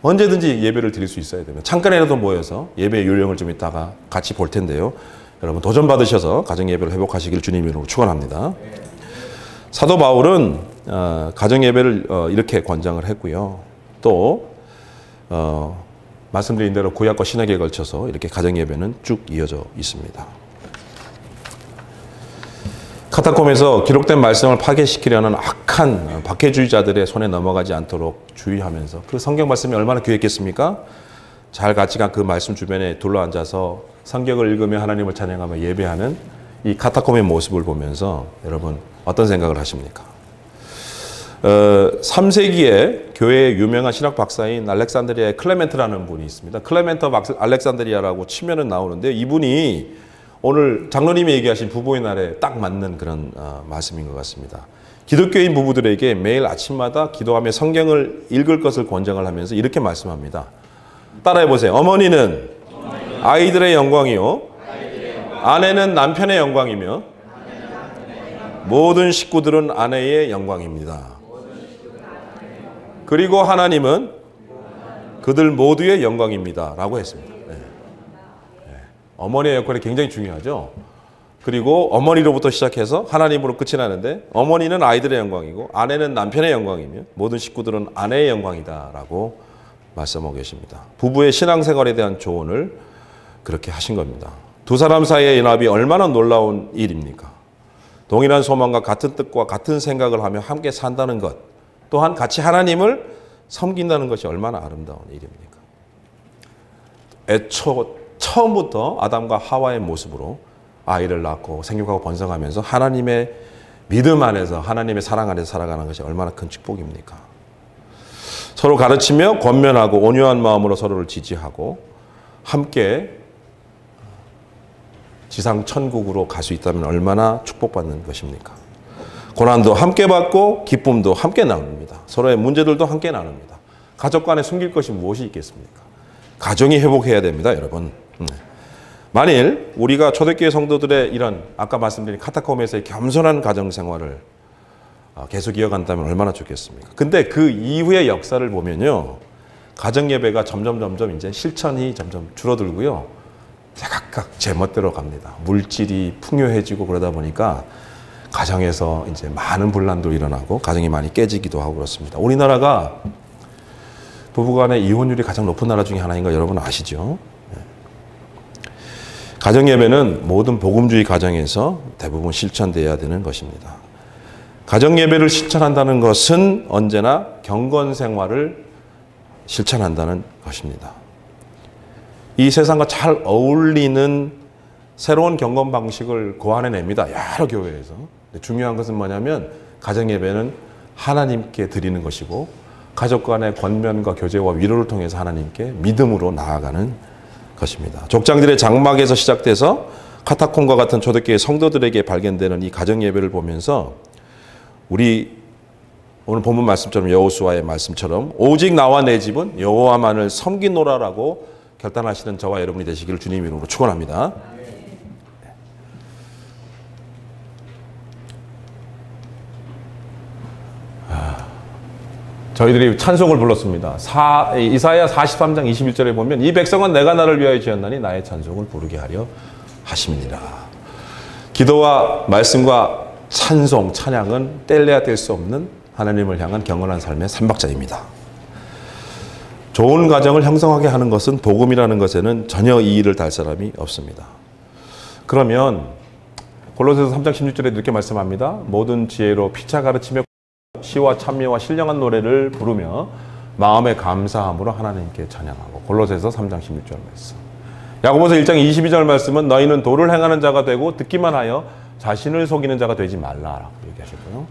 언제든지 예배를 드릴 수 있어야 됩니다. 잠깐이라도 모여서 예배의 요령을 좀 이따가 같이 볼 텐데요. 여러분 도전 받으셔서 가정예배를 회복하시길 주님 이름으로 축원합니다. 사도 바울은 가정예배를 이렇게 권장을 했고요. 또 말씀드린 대로 구약과 신약에 걸쳐서 이렇게 가정예배는 쭉 이어져 있습니다. 카타콤에서 기록된 말씀을 파괴시키려는 악한 박해주의자들의 손에 넘어가지 않도록 주의하면서, 그 성경 말씀이 얼마나 귀했겠습니까? 잘 같이 그 말씀 주변에 둘러앉아서 성경을 읽으며 하나님을 찬양하며 예배하는 이 카타콤의 모습을 보면서 여러분 어떤 생각을 하십니까? 3세기에 교회의 유명한 신학 박사인 알렉산드리아의 클레멘트라는 분이 있습니다. 클레멘트 알렉산드리아라고 치면은 나오는데, 이분이 오늘 장로님이 얘기하신 부부의 날에 딱 맞는 그런 말씀인 것 같습니다. 기독교인 부부들에게 매일 아침마다 기도하며 성경을 읽을 것을 권장을 하면서 이렇게 말씀합니다. 따라해 보세요. 어머니는 아이들의 영광이요, 아내는 남편의 영광이며 모든 식구들은 아내의 영광입니다. 그리고 하나님은 그들 모두의 영광입니다. 라고 했습니다. 어머니의 역할이 굉장히 중요하죠. 그리고 어머니로부터 시작해서 하나님으로 끝이 나는데, 어머니는 아이들의 영광이고 아내는 남편의 영광이며 모든 식구들은 아내의 영광이다 라고 말씀하고 계십니다. 부부의 신앙생활에 대한 조언을 그렇게 하신 겁니다. 두 사람 사이의 연합이 얼마나 놀라운 일입니까? 동일한 소망과 같은 뜻과 같은 생각을 하며 함께 산다는 것, 또한 같이 하나님을 섬긴다는 것이 얼마나 아름다운 일입니까? 처음부터 아담과 하와의 모습으로 아이를 낳고 생육하고 번성하면서 하나님의 믿음 안에서, 하나님의 사랑 안에서 살아가는 것이 얼마나 큰 축복입니까? 서로 가르치며 권면하고 온유한 마음으로 서로를 지지하고 함께 지상 천국으로 갈 수 있다면 얼마나 축복받는 것입니까? 고난도 함께 받고 기쁨도 함께 나눕니다. 서로의 문제들도 함께 나눕니다. 가족 간에 숨길 것이 무엇이 있겠습니까? 가정이 회복해야 됩니다, 여러분. 만일 우리가 초대교회 성도들의 이런 아까 말씀드린 카타콤에서의 겸손한 가정 생활을 계속 이어간다면 얼마나 좋겠습니까? 근데 그 이후의 역사를 보면요, 가정 예배가 점점 이제 실천이 점점 줄어들고요, 각각 제멋대로 갑니다. 물질이 풍요해지고 그러다 보니까 가정에서 이제 많은 분란도 일어나고 가정이 많이 깨지기도 하고 그렇습니다. 우리나라가 부부간의 이혼율이 가장 높은 나라 중에 하나인 거 여러분 아시죠? 가정 예배는 모든 복음주의 가정에서 대부분 실천되어야 되는 것입니다. 가정 예배를 실천한다는 것은 언제나 경건 생활을 실천한다는 것입니다. 이 세상과 잘 어울리는 새로운 경건 방식을 고안해냅니다. 여러 교회에서. 중요한 것은 뭐냐면 가정 예배는 하나님께 드리는 것이고, 가족 간의 권면과 교제와 위로를 통해서 하나님께 믿음으로 나아가는 것입니다. 족장들의 장막에서 시작돼서 카타콤과 같은 초대교회 성도들에게 발견되는 이 가정 예배를 보면서 우리 오늘 본문 말씀처럼 여호수아의 말씀처럼 오직 나와 내 집은 여호와만을 섬기노라라고 결단하시는 저와 여러분이 되시기를 주님 이름으로 축원합니다. 저희들이 찬송을 불렀습니다. 이사야 43장 21절에 보면 이 백성은 내가 나를 위하여 지었나니 나의 찬송을 부르게 하려 하심이니라. 기도와 말씀과 찬송, 찬양은 뗄래야 뗄 수 없는 하나님을 향한 경건한 삶의 삼박자입니다. 좋은 가정을 형성하게 하는 것은 복음이라는 것에는 전혀 이의를 달 사람이 없습니다. 그러면 골로새서 3장 16절에 이렇게 말씀합니다. 모든 지혜로 피차 가르치며 시와 찬미와 신령한 노래를 부르며 마음의 감사함으로 하나님께 찬양하고. 골로새서 3장 16절 말씀. 야고보서 1장 22절 말씀은 너희는 도를 행하는 자가 되고 듣기만 하여 자신을 속이는 자가 되지 말라라고 얘기하셨고요.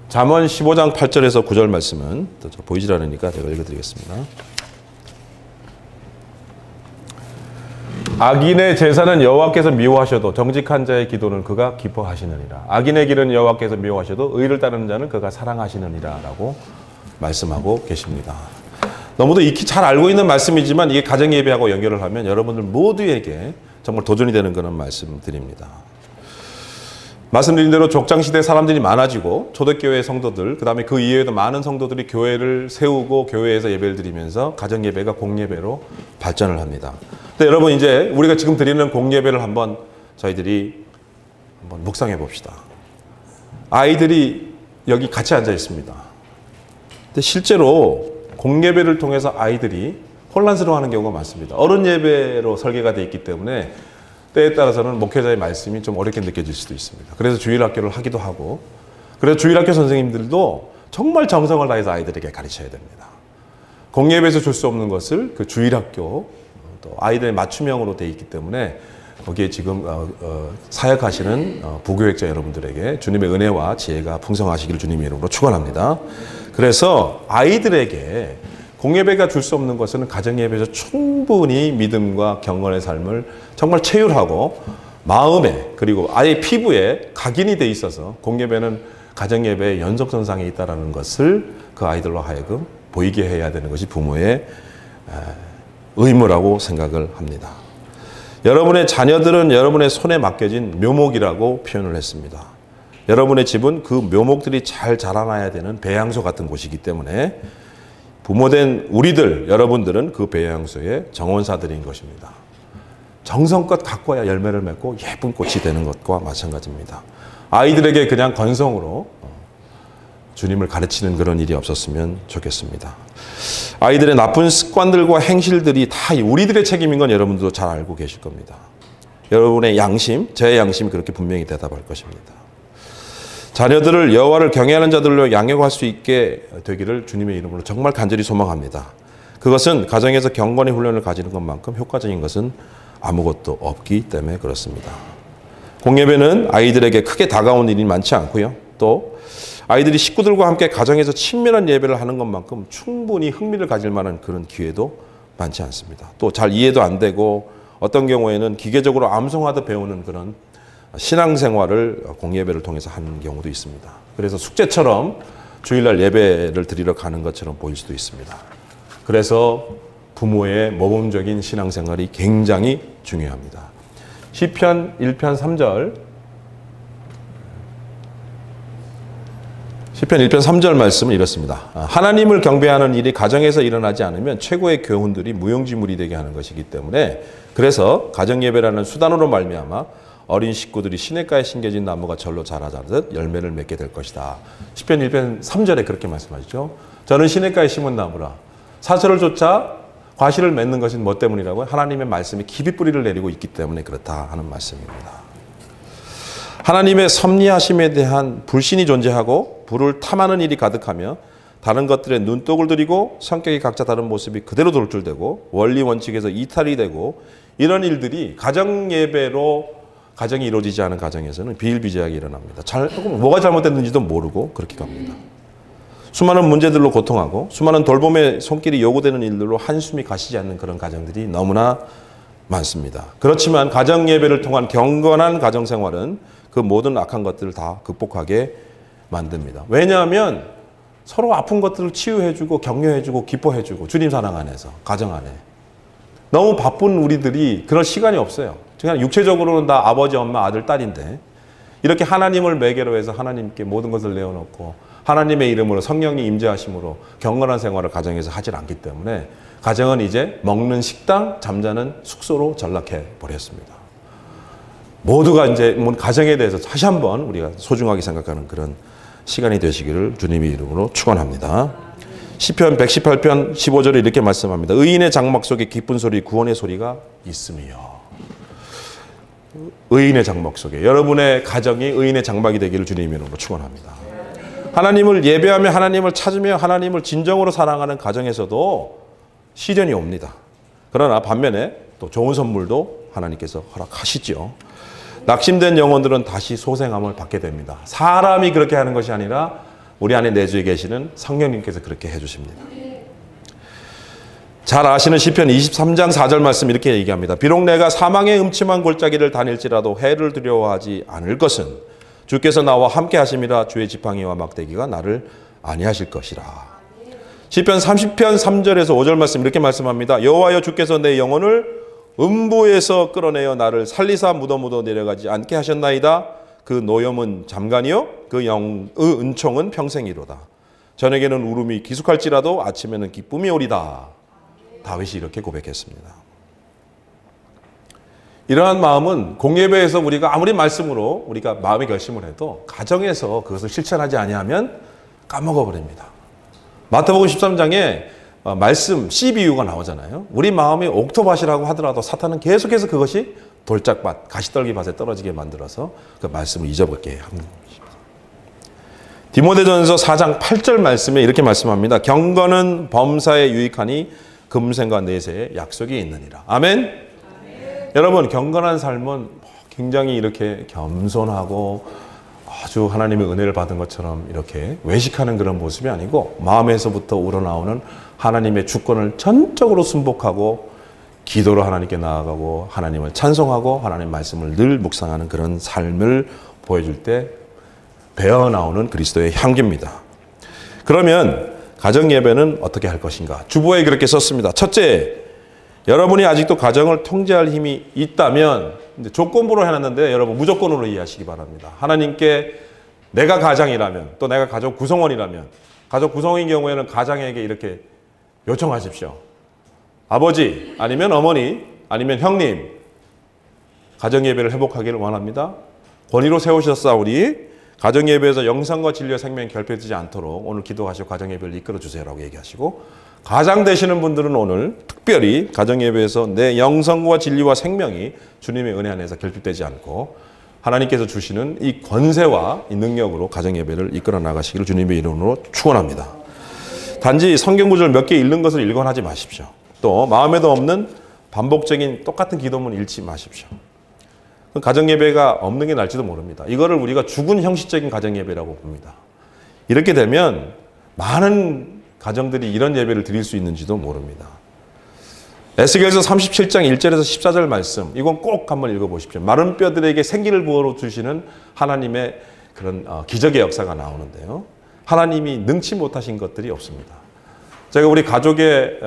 잠언 15장 8절에서 9절 말씀은 보이질 않으니까 제가 읽어드리겠습니다. 악인의 제사는 여호와께서 미워하셔도 정직한 자의 기도는 그가 기뻐하시느니라. 악인의 길은 여호와께서 미워하셔도 의를 따르는 자는 그가 사랑하시느니라 라고 말씀하고 계십니다. 너무도 익히 잘 알고 있는 말씀이지만 이게 가정예배하고 연결을 하면 여러분들 모두에게 정말 도전이 되는 그런 말씀드립니다. 말씀드린 대로 족장시대 사람들이 많아지고 초대교회 성도들, 그 다음에 그 이외에도 많은 성도들이 교회를 세우고 교회에서 예배를 드리면서 가정예배가 공예배로 발전을 합니다. 근데 여러분, 이제 우리가 지금 드리는 공예배를 저희들이 한번 묵상해 봅시다. 아이들이 여기 같이 앉아 있습니다. 근데 실제로 공예배를 통해서 아이들이 혼란스러워하는 경우가 많습니다. 어른 예배로 설계가 되어 있기 때문에 때에 따라서는 목회자의 말씀이 좀 어렵게 느껴질 수도 있습니다. 그래서 주일학교를 하기도 하고, 그래서 주일학교 선생님들도 정말 정성을 다해서 아이들에게 가르쳐야 됩니다. 공예배에서 줄 수 없는 것을 그 주일학교, 또 아이들의 맞춤형으로 되어 있기 때문에 거기에 지금 사역하시는 부교육자 여러분들에게 주님의 은혜와 지혜가 풍성하시기를 주님의 이름으로 축원합니다. 그래서 아이들에게 공예배가 줄 수 없는 것은 가정예배에서 충분히 믿음과 경건의 삶을 정말 체휼하고 마음에, 그리고 아이의 피부에 각인이 돼 있어서 공예배는 가정예배의 연속선상에 있다는 것을 그 아이들로 하여금 보이게 해야 되는 것이 부모의 의무라고 생각을 합니다. 여러분의 자녀들은 여러분의 손에 맡겨진 묘목이라고 표현을 했습니다. 여러분의 집은 그 묘목들이 잘 자라나야 되는 배양소 같은 곳이기 때문에 부모된 우리들, 여러분들은 그 배양소의 정원사들인 것입니다. 정성껏 가꿔야 열매를 맺고 예쁜 꽃이 되는 것과 마찬가지입니다. 아이들에게 그냥 건성으로 주님을 가르치는 그런 일이 없었으면 좋겠습니다. 아이들의 나쁜 습관들과 행실들이 다 우리들의 책임인 건 여러분들도 잘 알고 계실 겁니다. 여러분의 양심, 제 양심이 그렇게 분명히 대답할 것입니다. 자녀들을 여호와를 경외하는 자들로 양육할 수 있게 되기를 주님의 이름으로 정말 간절히 소망합니다. 그것은 가정에서 경건의 훈련을 가지는 것만큼 효과적인 것은 아무것도 없기 때문에 그렇습니다. 공예배는 아이들에게 크게 다가온 일이 많지 않고요. 또 아이들이 식구들과 함께 가정에서 친밀한 예배를 하는 것만큼 충분히 흥미를 가질 만한 그런 기회도 많지 않습니다. 또 잘 이해도 안 되고 어떤 경우에는 기계적으로 암송하듯 배우는 그런 신앙생활을 공예배를 통해서 하는 경우도 있습니다. 그래서 숙제처럼 주일날 예배를 드리러 가는 것처럼 보일 수도 있습니다. 그래서 부모의 모범적인 신앙생활이 굉장히 중요합니다. 시편 1편 3절, 시편 1편 3절 말씀은 이렇습니다. 하나님을 경배하는 일이 가정에서 일어나지 않으면 최고의 교훈들이 무용지물이 되게 하는 것이기 때문에, 그래서 가정예배라는 수단으로 말미암아 어린 식구들이 시냇가에 심겨진 나무가 절로 자라자듯 열매를 맺게 될 것이다. 시편 1편 3절에 그렇게 말씀하시죠. 저는 시냇가에 심은 나무라. 사철을 쫓아 과실을 맺는 것은 뭐 때문이라고요? 하나님의 말씀이 깊이 뿌리를 내리고 있기 때문에 그렇다 하는 말씀입니다. 하나님의 섭리하심에 대한 불신이 존재하고 불을 탐하는 일이 가득하며 다른 것들에 눈독을 들이고 성격이 각자 다른 모습이 그대로 돌출되고 원리 원칙에서 이탈이 되고, 이런 일들이 가정예배로 가정이 이루어지지 않은 가정에서는 비일비재하게 일어납니다. 뭐가 잘못됐는지도 모르고 그렇게 갑니다. 수많은 문제들로 고통하고 수많은 돌봄의 손길이 요구되는 일들로 한숨이 가시지 않는 그런 가정들이 너무나 많습니다. 그렇지만 가정예배를 통한 경건한 가정생활은 그 모든 악한 것들을 다 극복하게 만듭니다. 왜냐하면 서로 아픈 것들을 치유해주고 격려해주고 기뻐해주고, 주님 사랑 안에서, 가정 안에. 너무 바쁜 우리들이 그럴 시간이 없어요. 그냥 육체적으로는 다 아버지, 엄마, 아들, 딸인데 이렇게 하나님을 매개로 해서 하나님께 모든 것을 내어놓고 하나님의 이름으로 성령이 임재하심으로 경건한 생활을 가정에서 하질 않기 때문에 가정은 이제 먹는 식당, 잠자는 숙소로 전락해 버렸습니다. 모두가 이제 가정에 대해서 다시 한번 우리가 소중하게 생각하는 그런 시간이 되시기를 주님의 이름으로 축원합니다. 시편 118편 15절에 이렇게 말씀합니다. 의인의 장막 속에 기쁜 소리, 구원의 소리가 있으며. 의인의 장막 속에, 여러분의 가정이 의인의 장막이 되기를 주님의 이름으로 축원합니다. 하나님을 예배하며 하나님을 찾으며 하나님을 진정으로 사랑하는 가정에서도 시련이 옵니다. 그러나 반면에 또 좋은 선물도 하나님께서 허락하시죠. 낙심된 영혼들은 다시 소생함을 받게 됩니다. 사람이 그렇게 하는 것이 아니라 우리 안에 내주에 계시는 성령님께서 그렇게 해주십니다. 잘 아시는 시편 23장 4절 말씀 이렇게 얘기합니다. 비록 내가 사망의 음침한 골짜기를 다닐지라도 해를 두려워하지 않을 것은 주께서 나와 함께 하심이라. 주의 지팡이와 막대기가 나를 안위하실 것이라. 시편 30편 3절에서 5절 말씀 이렇게 말씀합니다. 여호와여 주께서 내 영혼을 음부에서 끌어내어 나를 살리사 묻어 내려가지 않게 하셨나이다. 그 노염은 잠깐이요 그 은총은 평생이로다. 저녁에는 울음이 기숙할지라도 아침에는 기쁨이 오리다. 다윗이 이렇게 고백했습니다. 이러한 마음은 공예배에서 우리가 아무리 말씀으로 우리가 마음의 결심을 해도 가정에서 그것을 실천하지 아니하면 까먹어버립니다. 마태복음 13장에 말씀 씨비유가 나오잖아요. 우리 마음이 옥토밭이라고 하더라도 사탄은 계속해서 그것이 돌짝밭, 가시떨기밭에 떨어지게 만들어서 그 말씀을 잊어버리게 하는 것입니다. 디모데전서 4장 8절 말씀에 이렇게 말씀합니다. 경건은 범사에 유익하니 금생과 내세에 약속이 있느니라. 아멘? 아멘. 여러분, 경건한 삶은 굉장히 이렇게 겸손하고 아주 하나님의 은혜를 받은 것처럼 이렇게 외식하는 그런 모습이 아니고 마음에서부터 우러나오는 하나님의 주권을 전적으로 순복하고 기도로 하나님께 나아가고 하나님을 찬송하고 하나님 말씀을 늘 묵상하는 그런 삶을 보여줄 때 배어나오는 그리스도의 향기입니다. 그러면 가정예배는 어떻게 할 것인가? 주보에 그렇게 썼습니다. 첫째, 여러분이 아직도 가정을 통제할 힘이 있다면, 조건부로 해놨는데 여러분 무조건으로 이해하시기 바랍니다. 하나님께 내가 가장이라면, 또 내가 가족 구성원이라면, 가족 구성원인 경우에는 가장에게 이렇게 요청하십시오. 아버지, 아니면 어머니, 아니면 형님, 가정예배를 회복하기를 원합니다. 권위로 세우셨사오니 가정예배에서 영성과 진리와 생명이 결핍되지 않도록 오늘 기도하시고 가정예배를 이끌어주세요라고 얘기하시고, 가장 되시는 분들은 오늘 특별히 가정예배에서 내 영성과 진리와 생명이 주님의 은혜 안에서 결핍되지 않고 하나님께서 주시는 이 권세와 이 능력으로 가정예배를 이끌어 나가시기를 주님의 이름으로 축원합니다. 단지 성경 구절 몇 개 읽는 것을 일관하지 마십시오. 또 마음에도 없는 반복적인 똑같은 기도문 읽지 마십시오. 가정예배가 없는 게 날지도 모릅니다. 이거를 우리가 죽은 형식적인 가정예배라고 봅니다. 이렇게 되면 많은 가정들이 이런 예배를 드릴 수 있는지도 모릅니다. 에스겔서 37장 1절에서 14절 말씀, 이건 꼭 한번 읽어보십시오. 마른 뼈들에게 생기를 부어주시는 하나님의 그런 기적의 역사가 나오는데요. 하나님이 능치 못하신 것들이 없습니다. 제가 우리 가족의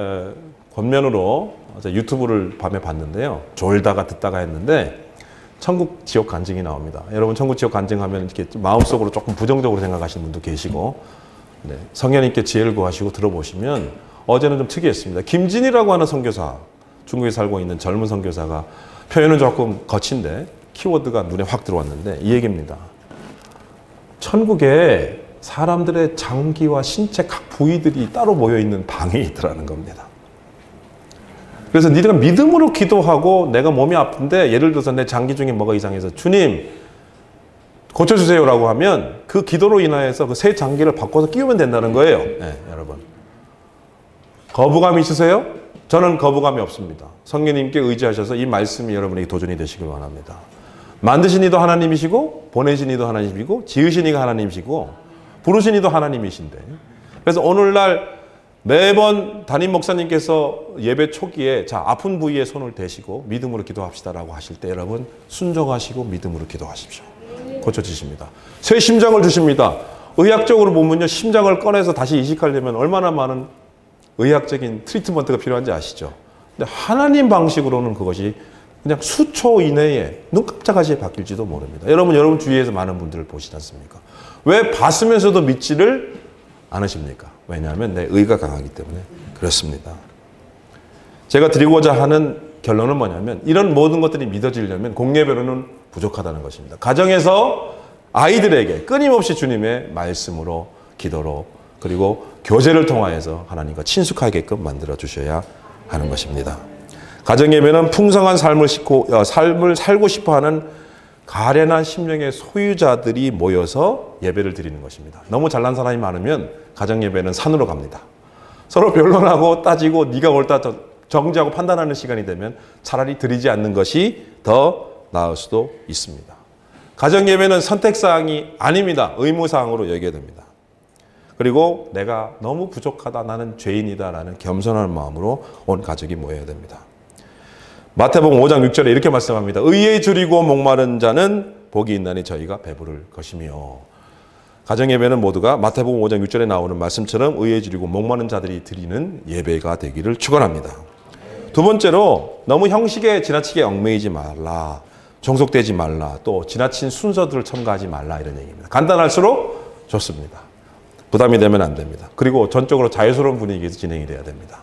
권면으로 유튜브를 밤에 봤는데요. 졸다가 듣다가 했는데 천국 지옥 간증이 나옵니다. 여러분, 천국 지옥 간증하면 이렇게 마음속으로 조금 부정적으로 생각하시는 분도 계시고, 네, 성령님께 지혜를 구하시고 들어보시면 어제는 좀 특이했습니다. 김진이라고 하는 선교사, 중국에 살고 있는 젊은 선교사가 표현은 조금 거친데 키워드가 눈에 확 들어왔는데 이 얘기입니다. 천국에 사람들의 장기와 신체 각 부위들이 따로 모여있는 방이 있더라는 겁니다. 그래서 네가 믿음으로 기도하고 내가 몸이 아픈데 예를 들어서 내 장기 중에 뭐가 이상해서 주님 고쳐주세요라고 하면 그 기도로 인하여서 그 새 장기를 바꿔서 끼우면 된다는 거예요. 네, 여러분. 거부감이 있으세요? 저는 거부감이 없습니다. 성령님께 의지하셔서 이 말씀이 여러분에게 도전이 되시길 원합니다. 만드신 이도 하나님이시고 보내신 이도 하나님이시고 지으신 이가 하나님이시고 부르신 이도 하나님이신데, 그래서 오늘날 매번 담임 목사님께서 예배 초기에 자 아픈 부위에 손을 대시고 믿음으로 기도합시다라고 하실 때 여러분 순종하시고 믿음으로 기도하십시오. 고쳐지십니다. 새 심장을 주십니다. 의학적으로 보면요, 심장을 꺼내서 다시 이식하려면 얼마나 많은 의학적인 트리트먼트가 필요한지 아시죠? 근데 하나님 방식으로는 그것이 그냥 수초 이내에 눈 깜짝하시에 바뀔지도 모릅니다. 여러분 주위에서 많은 분들을 보시지 않습니까? 왜 봤으면서도 믿지를 않으십니까? 왜냐하면 내 의가 강하기 때문에 그렇습니다. 제가 드리고자 하는 결론은 뭐냐면 이런 모든 것들이 믿어지려면 공예배로는 부족하다는 것입니다. 가정에서 아이들에게 끊임없이 주님의 말씀으로, 기도로, 그리고 교제를 통하여서 하나님과 친숙하게끔 만들어 주셔야 하는 것입니다. 가정예배는 풍성한 삶을 살고 싶어하는 가련한 심령의 소유자들이 모여서 예배를 드리는 것입니다. 너무 잘난 사람이 많으면 가정예배는 산으로 갑니다. 서로 변론하고 따지고 네가 옳다 정지하고 판단하는 시간이 되면 차라리 드리지 않는 것이 더 나을 수도 있습니다. 가정예배는 선택사항이 아닙니다. 의무사항으로 여겨야 됩니다. 그리고 내가 너무 부족하다, 나는 죄인이다 라는 겸손한 마음으로 온 가족이 모여야 됩니다. 마태복음 5장 6절에 이렇게 말씀합니다. 의에 줄이고 목마른 자는 복이 있나니 저희가 배부를 것이며. 가정예배는 모두가 마태복음 5장 6절에 나오는 말씀처럼 의에 줄이고 목마른 자들이 드리는 예배가 되기를 축원합니다. 두 번째로 너무 형식에 지나치게 얽매이지 말라, 종속되지 말라, 또 지나친 순서들을 첨가하지 말라 이런 얘기입니다. 간단할수록 좋습니다. 부담이 되면 안 됩니다. 그리고 전적으로 자유스러운 분위기에서 진행이 돼야 됩니다.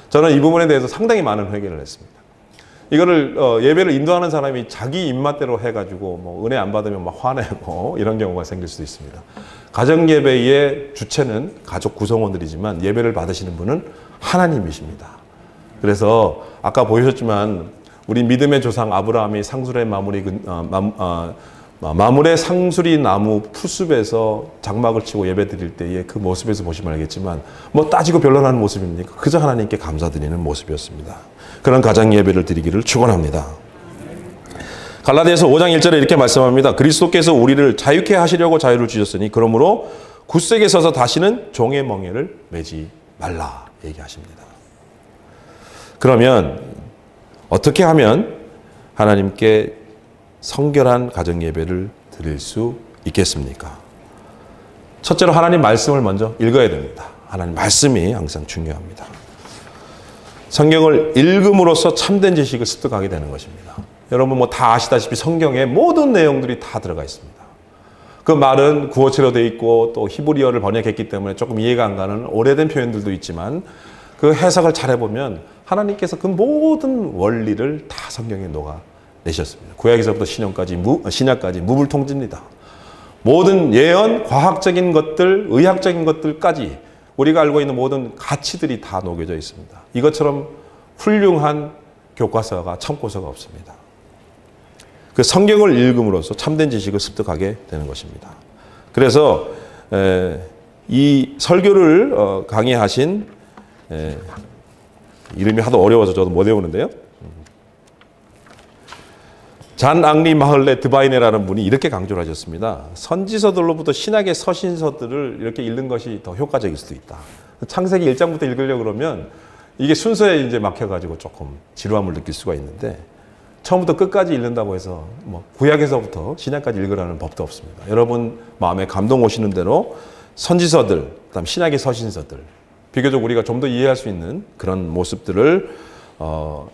저는 이 부분에 대해서 상당히 많은 회개를 했습니다. 이거를 예배를 인도하는 사람이 자기 입맛대로 해가지고 뭐 은혜 안 받으면 막 화내고 이런 경우가 생길 수도 있습니다. 가정예배의 주체는 가족 구성원들이지만 예배를 받으시는 분은 하나님이십니다. 그래서 아까 보셨지만 우리 믿음의 조상 아브라함이 상술의 마물의 상수리 나무 풀숲에서 장막을 치고 예배 드릴 때의 그 모습에서 보시면 알겠지만 뭐 따지고 변론하는 모습입니까? 그저 하나님께 감사드리는 모습이었습니다. 그런 가정 예배를 드리기를 축원합니다. 갈라디아서 5장 1절에 이렇게 말씀합니다. 그리스도께서 우리를 자유케 하시려고 자유를 주셨으니 그러므로 굳세게 서서 다시는 종의 멍에를 매지 말라 얘기하십니다. 그러면 어떻게 하면 하나님께 성결한 가정 예배를 드릴 수 있겠습니까? 첫째로 하나님 말씀을 먼저 읽어야 됩니다. 하나님 말씀이 항상 중요합니다. 성경을 읽음으로써 참된 지식을 습득하게 되는 것입니다. 여러분 뭐 다 아시다시피 성경에 모든 내용들이 다 들어가 있습니다. 그 말은 구어체로 되어 있고 또 히브리어를 번역했기 때문에 조금 이해가 안 가는 오래된 표현들도 있지만 그 해석을 잘 해보면 하나님께서 그 모든 원리를 다 성경에 녹아내셨습니다. 구약에서부터 신약까지 무불통지입니다. 모든 예언, 과학적인 것들, 의학적인 것들까지 우리가 알고 있는 모든 가치들이 다 녹여져 있습니다. 이것처럼 훌륭한 교과서가 참고서가 없습니다. 그 성경을 읽음으로써 참된 지식을 습득하게 되는 것입니다. 그래서 이 설교를 강의하신 이름이 하도 어려워서 저도 못 외우는데요. 잔 앙리 마흘레 드바이네라는 분이 이렇게 강조를 하셨습니다. 선지서들로부터 신약의 서신서들을 이렇게 읽는 것이 더 효과적일 수도 있다. 창세기 1장부터 읽으려고 그러면 이게 순서에 이제 막혀가지고 조금 지루함을 느낄 수가 있는데 처음부터 끝까지 읽는다고 해서 뭐 구약에서부터 신약까지 읽으라는 법도 없습니다. 여러분 마음에 감동 오시는 대로 선지서들, 그다음 신약의 서신서들 비교적 우리가 좀 더 이해할 수 있는 그런 모습들을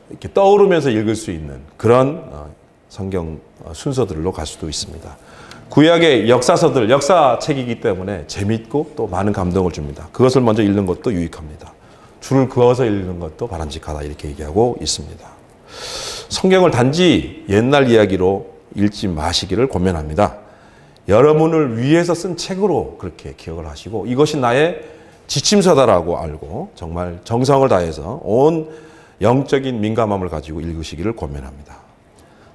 이렇게 떠오르면서 읽을 수 있는 그런 성경 순서들로 갈 수도 있습니다. 구약의 역사서들, 역사책이기 때문에 재미있고 또 많은 감동을 줍니다. 그것을 먼저 읽는 것도 유익합니다. 줄을 그어서 읽는 것도 바람직하다 이렇게 얘기하고 있습니다. 성경을 단지 옛날 이야기로 읽지 마시기를 권면합니다. 여러분을 위해서 쓴 책으로 그렇게 기억을 하시고 이것이 나의 지침서다라고 알고 정말 정성을 다해서 온 영적인 민감함을 가지고 읽으시기를 권면합니다.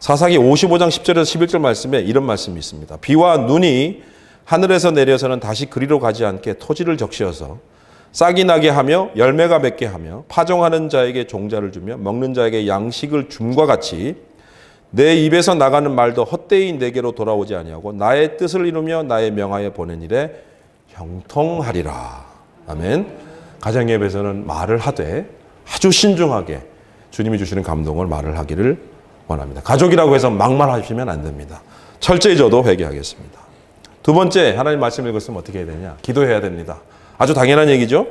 사사기 55장 10절에서 11절 말씀에 이런 말씀이 있습니다. 비와 눈이 하늘에서 내려서는 다시 그리로 가지 않게 토지를 적시어서 싹이 나게 하며 열매가 맺게 하며 파종하는 자에게 종자를 주며 먹는 자에게 양식을 줌과 같이 내 입에서 나가는 말도 헛되이 내게로 돌아오지 아니하고 나의 뜻을 이루며 나의 명하에 보낸 일에 형통하리라. 아멘. 가정예배에서는 말을 하되 아주 신중하게 주님이 주시는 감동을 말을 하기를 원합니다. 가족이라고 해서 막말하시면 안 됩니다. 철저히 저도 회개하겠습니다. 두 번째, 하나님 말씀을 읽었으면 어떻게 해야 되냐? 기도해야 됩니다. 아주 당연한 얘기죠.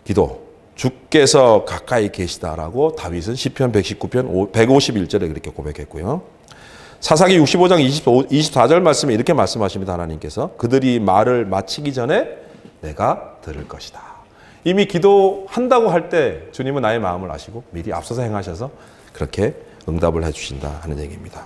기도. 주께서 가까이 계시다라고 다윗은 시편 119편 151절에 그렇게 고백했고요. 사사기 65장 24절 말씀에 이렇게 말씀하십니다. 하나님께서 그들이 말을 마치기 전에 내가 들을 것이다. 이미 기도한다고 할 때 주님은 나의 마음을 아시고 미리 앞서서 행하셔서 그렇게 응답을 해주신다 하는 얘기입니다.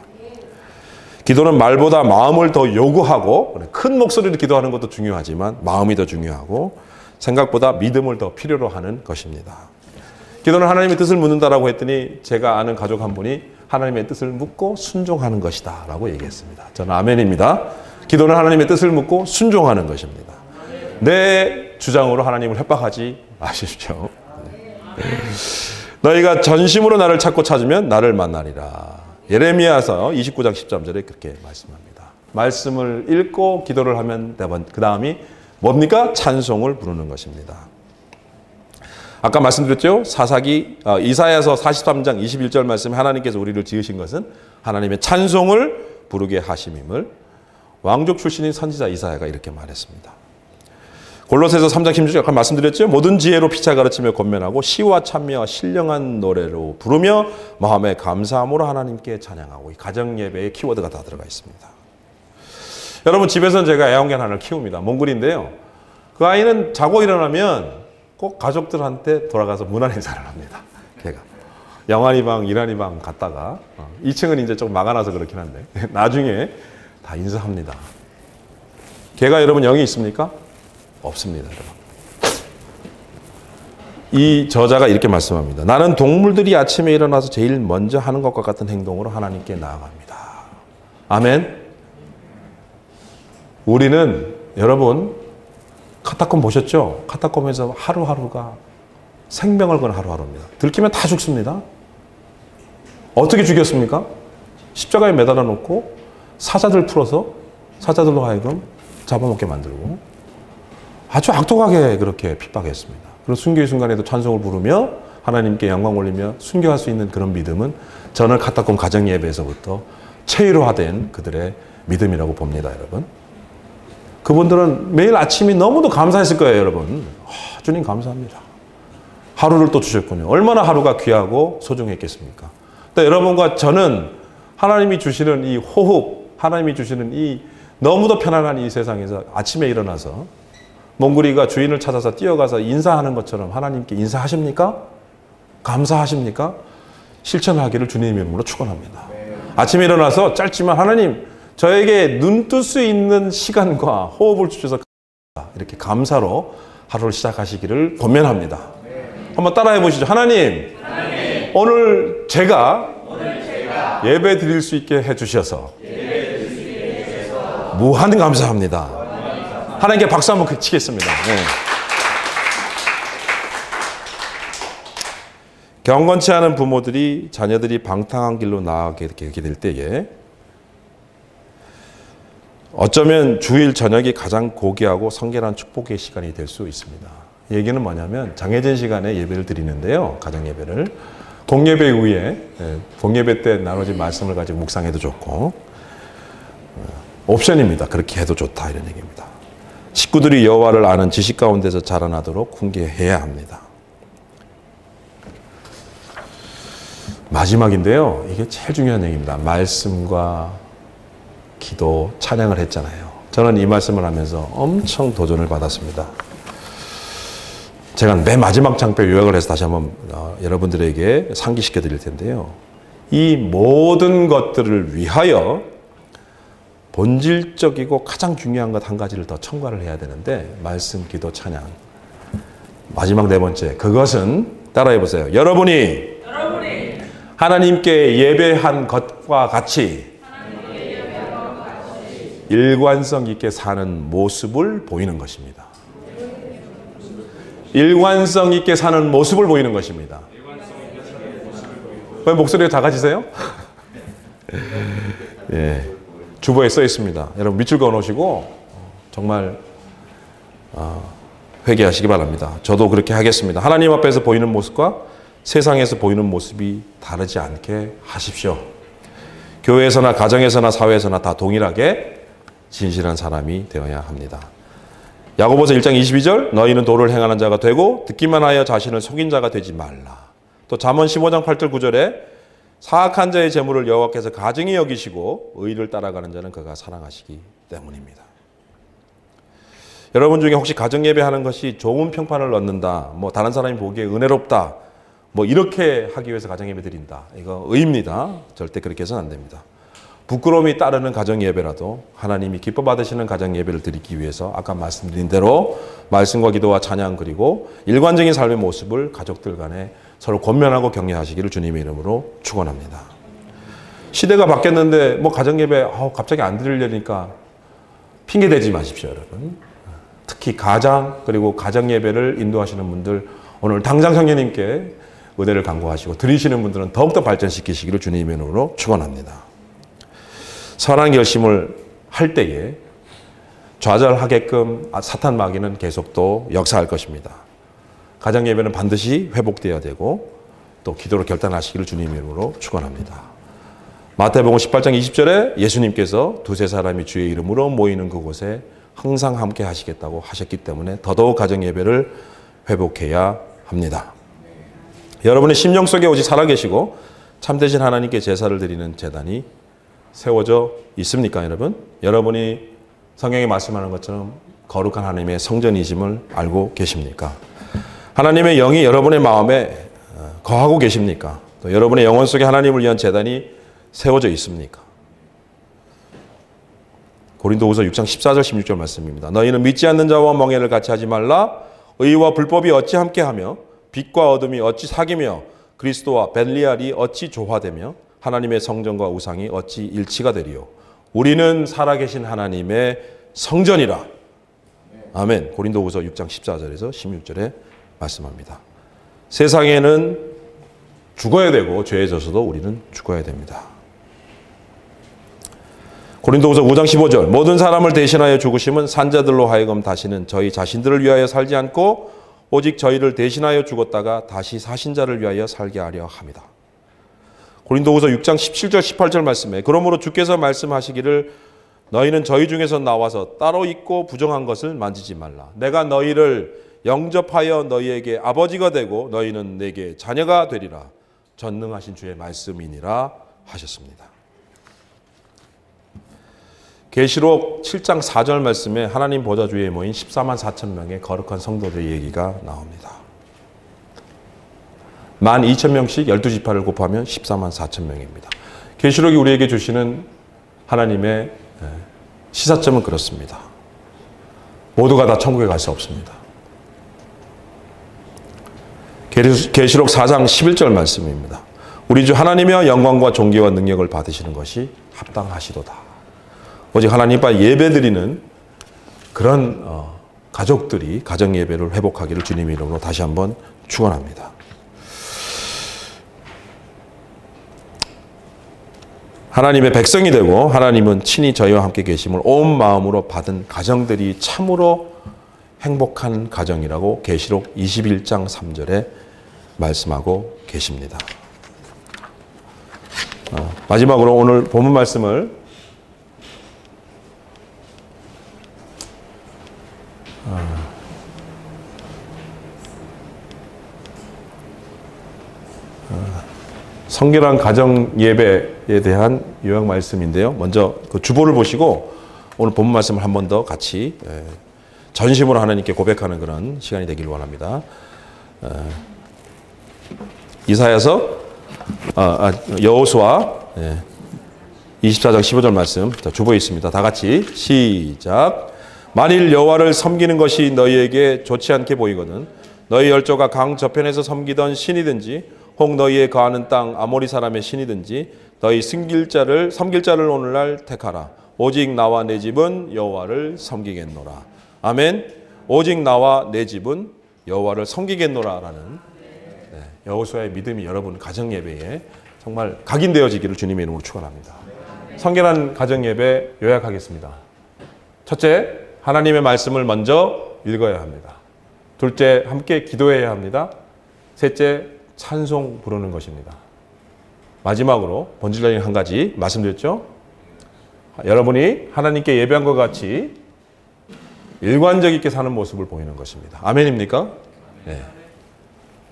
기도는 말보다 마음을 더 요구하고 큰 목소리로 기도하는 것도 중요하지만 마음이 더 중요하고 생각보다 믿음을 더 필요로 하는 것입니다. 기도는 하나님의 뜻을 묻는다라고 했더니 제가 아는 가족 한 분이 하나님의 뜻을 묻고 순종하는 것이다 라고 얘기했습니다. 저는 아멘입니다. 기도는 하나님의 뜻을 묻고 순종하는 것입니다. 내 주장으로 하나님을 협박하지 마십시오. 너희가 전심으로 나를 찾고 찾으면 나를 만나리라. 예레미야서 29장 13절에 그렇게 말씀합니다. 말씀을 읽고 기도를 하면 그 다음이 뭡니까? 찬송을 부르는 것입니다. 아까 말씀드렸죠? 이사야서 43장 21절 말씀에 하나님께서 우리를 지으신 것은 하나님의 찬송을 부르게 하심임을 왕족 출신인 선지자 이사야가 이렇게 말했습니다. 골로새서 3장 16절 아까 말씀드렸죠? 모든 지혜로 피차 가르치며 권면하고 시와 찬미와 신령한 노래로 부르며 마음에 감사함으로 하나님께 찬양하고 이 가정 예배의 키워드가 다 들어가 있습니다. 여러분 집에서는 제가 애완견 하나를 키웁니다. 몽골인데요. 그 아이는 자고 일어나면 꼭 가족들한테 돌아가서 문안 인사를 합니다. 걔가 영안이 방, 이란이 방 갔다가 2층은 이제 좀 막아놔서 그렇긴 한데 나중에 다 인사합니다. 걔가 여러분 영이 있습니까? 없습니다. 여러분. 이 저자가 이렇게 말씀합니다. 나는 동물들이 아침에 일어나서 제일 먼저 하는 것과 같은 행동으로 하나님께 나아갑니다. 아멘. 우리는 여러분 카타콤 보셨죠? 카타콤에서 하루하루가 생명을 건 하루하루입니다. 들키면 다 죽습니다. 어떻게 죽였습니까? 십자가에 매달아 놓고 사자들 풀어서 사자들로 하여금 잡아먹게 만들고 아주 악독하게 그렇게 핍박했습니다. 그리고 순교의 순간에도 찬송을 부르며 하나님께 영광 올리며 순교할 수 있는 그런 믿음은 저는 카타콤 가정 예배에서부터 체류화된 그들의 믿음이라고 봅니다. 여러분. 그분들은 매일 아침이 너무도 감사했을 거예요. 여러분. 주님 감사합니다. 하루를 또 주셨군요. 얼마나 하루가 귀하고 소중했겠습니까? 근데 여러분과 저는 하나님이 주시는 이 호흡, 하나님이 주시는 이 너무도 편안한 이 세상에서 아침에 일어나서 몽구리가 주인을 찾아서 뛰어가서 인사하는 것처럼 하나님께 인사하십니까? 감사하십니까? 실천하기를 주님의 이름으로 축원합니다. 아침에 일어나서 짧지만 하나님 저에게 눈 뜰 수 있는 시간과 호흡을 주셔서 이렇게 감사로 하루를 시작하시기를 권면합니다. 한번 따라해 보시죠. 하나님, 오늘 제가 예배 드릴 수 있게 해주셔서 무한 감사합니다. 하나님께 박수 한번 치겠습니다. 네. 경건치 않은 부모들이 자녀들이 방탕한 길로 나아가게 될 때에 어쩌면 주일 저녁이 가장 고귀하고 성결한 축복의 시간이 될 수 있습니다. 얘기는 뭐냐면 정해진 시간에 예배를 드리는데요. 가정 예배를. 공예배 후에 공예배 때 나눠진 말씀을 가지고 묵상해도 좋고 옵션입니다. 그렇게 해도 좋다 이런 얘기입니다. 식구들이 여호와를 아는 지식 가운데서 자라나도록 훈계해야 합니다. 마지막인데요. 이게 제일 중요한 얘기입니다. 말씀과 기도, 찬양을 했잖아요. 저는 이 말씀을 하면서 엄청 도전을 받았습니다. 제가 맨 마지막 장표 요약을 해서 다시 한번 여러분들에게 상기시켜 드릴 텐데요. 이 모든 것들을 위하여 본질적이고 가장 중요한 것 한 가지를 더 첨가를 해야 되는데 말씀, 기도, 찬양. 마지막 네 번째. 그것은 따라해 보세요. 여러분이 하나님께 예배한 것과 같이 일관성 있게 사는 모습을 보이는 것입니다. 일관성 있게 사는 모습을 보이는 것입니다. 왜 목소리가 작아지세요? 예, 주보에 써 있습니다. 여러분 밑줄 그어 놓으시고 정말 회개하시기 바랍니다. 저도 그렇게 하겠습니다. 하나님 앞에서 보이는 모습과 세상에서 보이는 모습이 다르지 않게 하십시오. 교회에서나 가정에서나 사회에서나 다 동일하게 진실한 사람이 되어야 합니다. 야고보서 1장 22절 너희는 도를 행하는 자가 되고 듣기만 하여 자신을 속인 자가 되지 말라. 또 잠언 15장 8절 9절에 사악한 자의 재물을 여호와께서 가증히 여기시고 의를 따라가는 자는 그가 사랑하시기 때문입니다. 여러분 중에 혹시 가정예배하는 것이 좋은 평판을 얻는다, 뭐 다른 사람이 보기에 은혜롭다, 뭐 이렇게 하기 위해서 가정예배 드린다, 이거 의입니다. 절대 그렇게 해서는 안 됩니다. 부끄러움이 따르는 가정예배라도 하나님이 기뻐 받으시는 가정예배를 드리기 위해서 아까 말씀드린 대로 말씀과 기도와 찬양, 그리고 일관적인 삶의 모습을 가족들 간에 서로 권면하고 격려하시기를 주님의 이름으로 축원합니다. 시대가 바뀌었는데 뭐 가정예배 갑자기 안 드리려니까 핑계 대지 마십시오, 여러분. 특히 가장, 그리고 가정예배를 인도하시는 분들, 오늘 당장 성령님께 은혜를 간구하시고 드리시는 분들은 더욱더 발전시키시기를 주님의 이름으로 축원합니다. 선한 결심을 할 때에 좌절하게끔 사탄 마귀는 계속 또 역사할 것입니다. 가정예배는 반드시 회복되어야 되고 또 기도로 결단하시기를 주님의 이름으로 축원합니다. 마태복음 18장 20절에 예수님께서 두세 사람이 주의 이름으로 모이는 그곳에 항상 함께 하시겠다고 하셨기 때문에 더더욱 가정예배를 회복해야 합니다. 여러분의 심령 속에 오직 살아계시고 참되신 하나님께 제사를 드리는 제단이 세워져 있습니까, 여러분? 여러분이 성경에 말씀하는 것처럼 거룩한 하나님의 성전이심을 알고 계십니까? 하나님의 영이 여러분의 마음에 거하고 계십니까? 또 여러분의 영혼 속에 하나님을 위한 제단이 세워져 있습니까? 고린도후서 6장 14절 16절 말씀입니다. 너희는 믿지 않는 자와 멍에를 같이 하지 말라. 의와 불법이 어찌 함께하며 빛과 어둠이 어찌 사귀며 그리스도와 벨리알이 어찌 조화되며 하나님의 성전과 우상이 어찌 일치가 되리요. 우리는 살아계신 하나님의 성전이라. 아멘. 고린도후서 6장 14절에서 16절에 말씀합니다. 세상에는 죽어야 되고 죄에 져서도 우리는 죽어야 됩니다. 고린도후서 5장 15절 모든 사람을 대신하여 죽으심은 산자들로 하여금 다시는 저희 자신들을 위하여 살지 않고 오직 저희를 대신하여 죽었다가 다시 사신 자를 위하여 살게 하려 합니다. 고린도후서 6장 17절 18절 말씀에 그러므로 주께서 말씀하시기를 너희는 저희 중에서 나와서 따로 있고 부정한 것을 만지지 말라. 내가 너희를 영접하여 너희에게 아버지가 되고 너희는 내게 자녀가 되리라. 전능하신 주의 말씀이니라 하셨습니다. 계시록 7장 4절 말씀에 하나님 보좌 주위에 모인 14만 4천 명의 거룩한 성도들의 얘기가 나옵니다. 12,000명씩 12지파를 곱하면 14만 4천 명입니다. 계시록이 우리에게 주시는 하나님의 시사점은 그렇습니다. 모두가 다 천국에 갈 수 없습니다. 계시록 4장 11절 말씀입니다. 우리 주 하나님이여 영광과 존귀와 능력을 받으시는 것이 합당하시도다. 오직 하나님 앞에 예배드리는 그런 가족들이 가정예배를 회복하기를 주님의 이름으로 다시 한번 축원합니다. 하나님의 백성이 되고 하나님은 친히 저희와 함께 계심을 온 마음으로 받은 가정들이 참으로 행복한 가정이라고 계시록 21장 3절에 말씀하고 계십니다. 마지막으로 오늘 본문 말씀을 성결한 가정 예배에 대한 요약 말씀인데요. 먼저 그 주보를 보시고 오늘 본문 말씀을 한 번 더 같이 전심으로 하나님께 고백하는 그런 시간이 되기를 원합니다. 이사야서 여호수아 24장 15절 말씀 주보에 있습니다. 다 같이 시작. 만일 여호와를 섬기는 것이 너희에게 좋지 않게 보이거든 너희 열조가 강 저편에서 섬기던 신이든지 혹 너희의 거하는 땅 아모리 사람의 신이든지 너희 섬길 자를 오늘날 택하라. 오직 나와 내 집은 여호와를 섬기겠노라. 아멘. 오직 나와 내 집은 여호와를 섬기겠노라라는 여호수아의 믿음이 여러분 가정 예배에 정말 각인되어지기를 주님의 이름으로 축원합니다. 성결한 가정 예배 요약하겠습니다. 첫째, 하나님의 말씀을 먼저 읽어야 합니다. 둘째, 함께 기도해야 합니다. 셋째, 찬송 부르는 것입니다. 마지막으로 본질적인 한 가지 말씀드렸죠. 여러분이 하나님께 예배한 것 같이 일관적 있게 사는 모습을 보이는 것입니다. 아멘입니까? 네.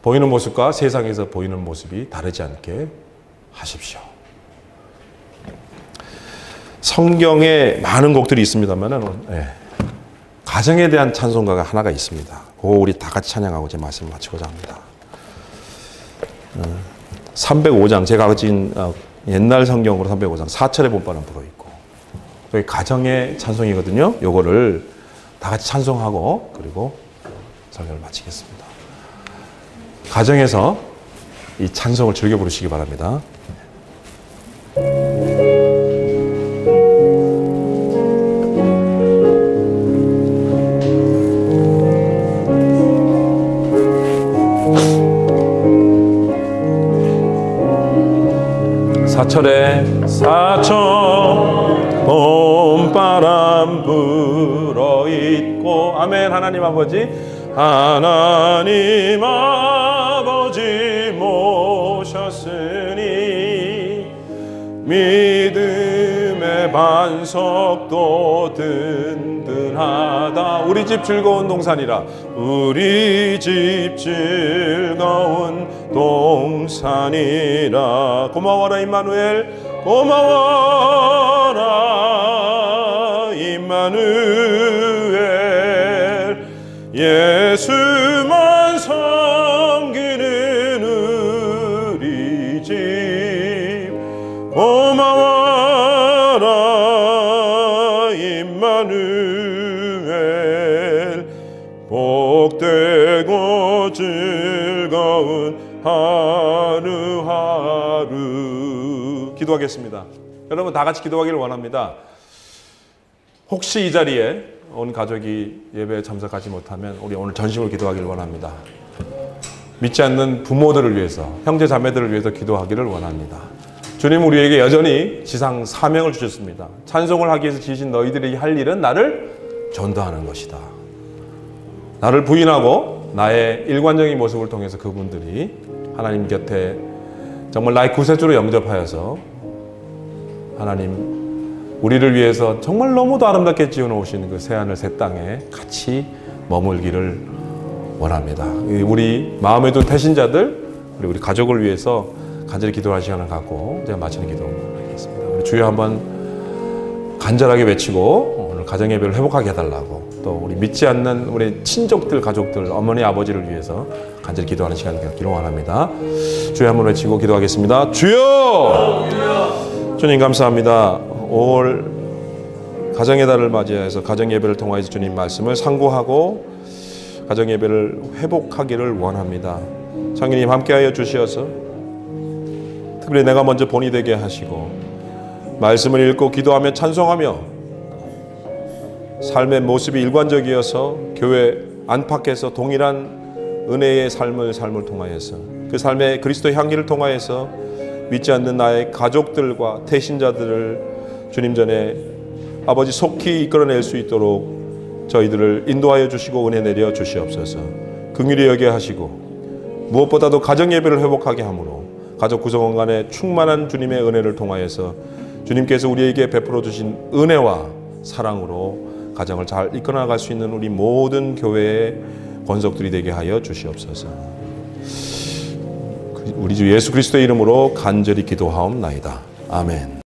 보이는 모습과 세상에서 보이는 모습이 다르지 않게 하십시오. 성경에 많은 곡들이 있습니다만은 가정에 대한 찬송가가 하나가 있습니다. 그거 우리 다 같이 찬양하고 제 말씀 마치고자 합니다. 305장 제가 가진 옛날 성경으로 305장 4절의 본반은 불어 있고 여기 가정의 찬송이거든요. 요거를 다 같이 찬송하고 그리고 설교를 마치겠습니다. 가정에서 이 찬송을 즐겨 부르시기 바랍니다. 사철에 사천 봄바람 불어있고 아멘. 하나님 아버지 하나님 아버지 모셨으니 믿음의 반석도 든든하다. 우리 집 즐거운 동산이라 우리 집 즐거운 동산이라. 고마워라 임마누엘 고마워라 임마누엘 예수만 섬기는 우리 집 고마워라 임마누엘 복되고 즐거운 하루하루. 기도하겠습니다. 여러분 다 같이 기도하기를 원합니다. 혹시 이 자리에 온 가족이 예배에 참석하지 못하면 우리 오늘 전심으로 기도하기를 원합니다. 믿지 않는 부모들을 위해서, 형제 자매들을 위해서 기도하기를 원합니다. 주님 우리에게 여전히 지상 사명을 주셨습니다. 찬송을 하기 위해서 지으신 너희들이 할 일은 나를 전도하는 것이다. 나를 부인하고 나의 일관적인 모습을 통해서 그분들이 하나님 곁에 정말 나의 구세주로 영접하여서 하나님 우리를 위해서 정말 너무도 아름답게 지어놓으신 그 새하늘 새 땅에 같이 머물기를 원합니다. 우리 마음에 둔 태신자들 우리 가족을 위해서 간절히 기도할 시간을 갖고 제가 마치는 기도를 하겠습니다. 우리 주여 한번 간절하게 외치고 오늘 가정 예배를 회복하게 해달라고, 또 우리 믿지 않는 우리 친족들, 가족들, 어머니, 아버지를 위해서 간절히 기도하는 시간을 갖기를 원합니다. 주여 한번 외치고 기도하겠습니다. 주여! 주님 감사합니다. 5월 가정의 달을 맞이해서 가정 예배를 통하여서 주님 말씀을 상고하고 가정 예배를 회복하기를 원합니다. 성령님 함께하여 주시어서 특별히 내가 먼저 본이 되게 하시고 말씀을 읽고 기도하며 찬송하며 삶의 모습이 일관적이어서 교회 안팎에서 동일한 은혜의 삶을 통하여서 그 삶의 그리스도의 향기를 통하여서 믿지 않는 나의 가족들과 태신자들을 주님 전에 아버지 속히 이끌어낼 수 있도록 저희들을 인도하여 주시고 은혜 내려 주시옵소서. 긍휼히 여겨 하시고 무엇보다도 가정 예배를 회복하게 하므로 가족 구성원 간에 충만한 주님의 은혜를 통하여서 주님께서 우리에게 베풀어 주신 은혜와 사랑으로 가정을 잘 이끌어 나갈 수 있는 우리 모든 교회의 권속들이 되게 하여 주시옵소서. 우리 주 예수 그리스도의 이름으로 간절히 기도하옵나이다. 아멘.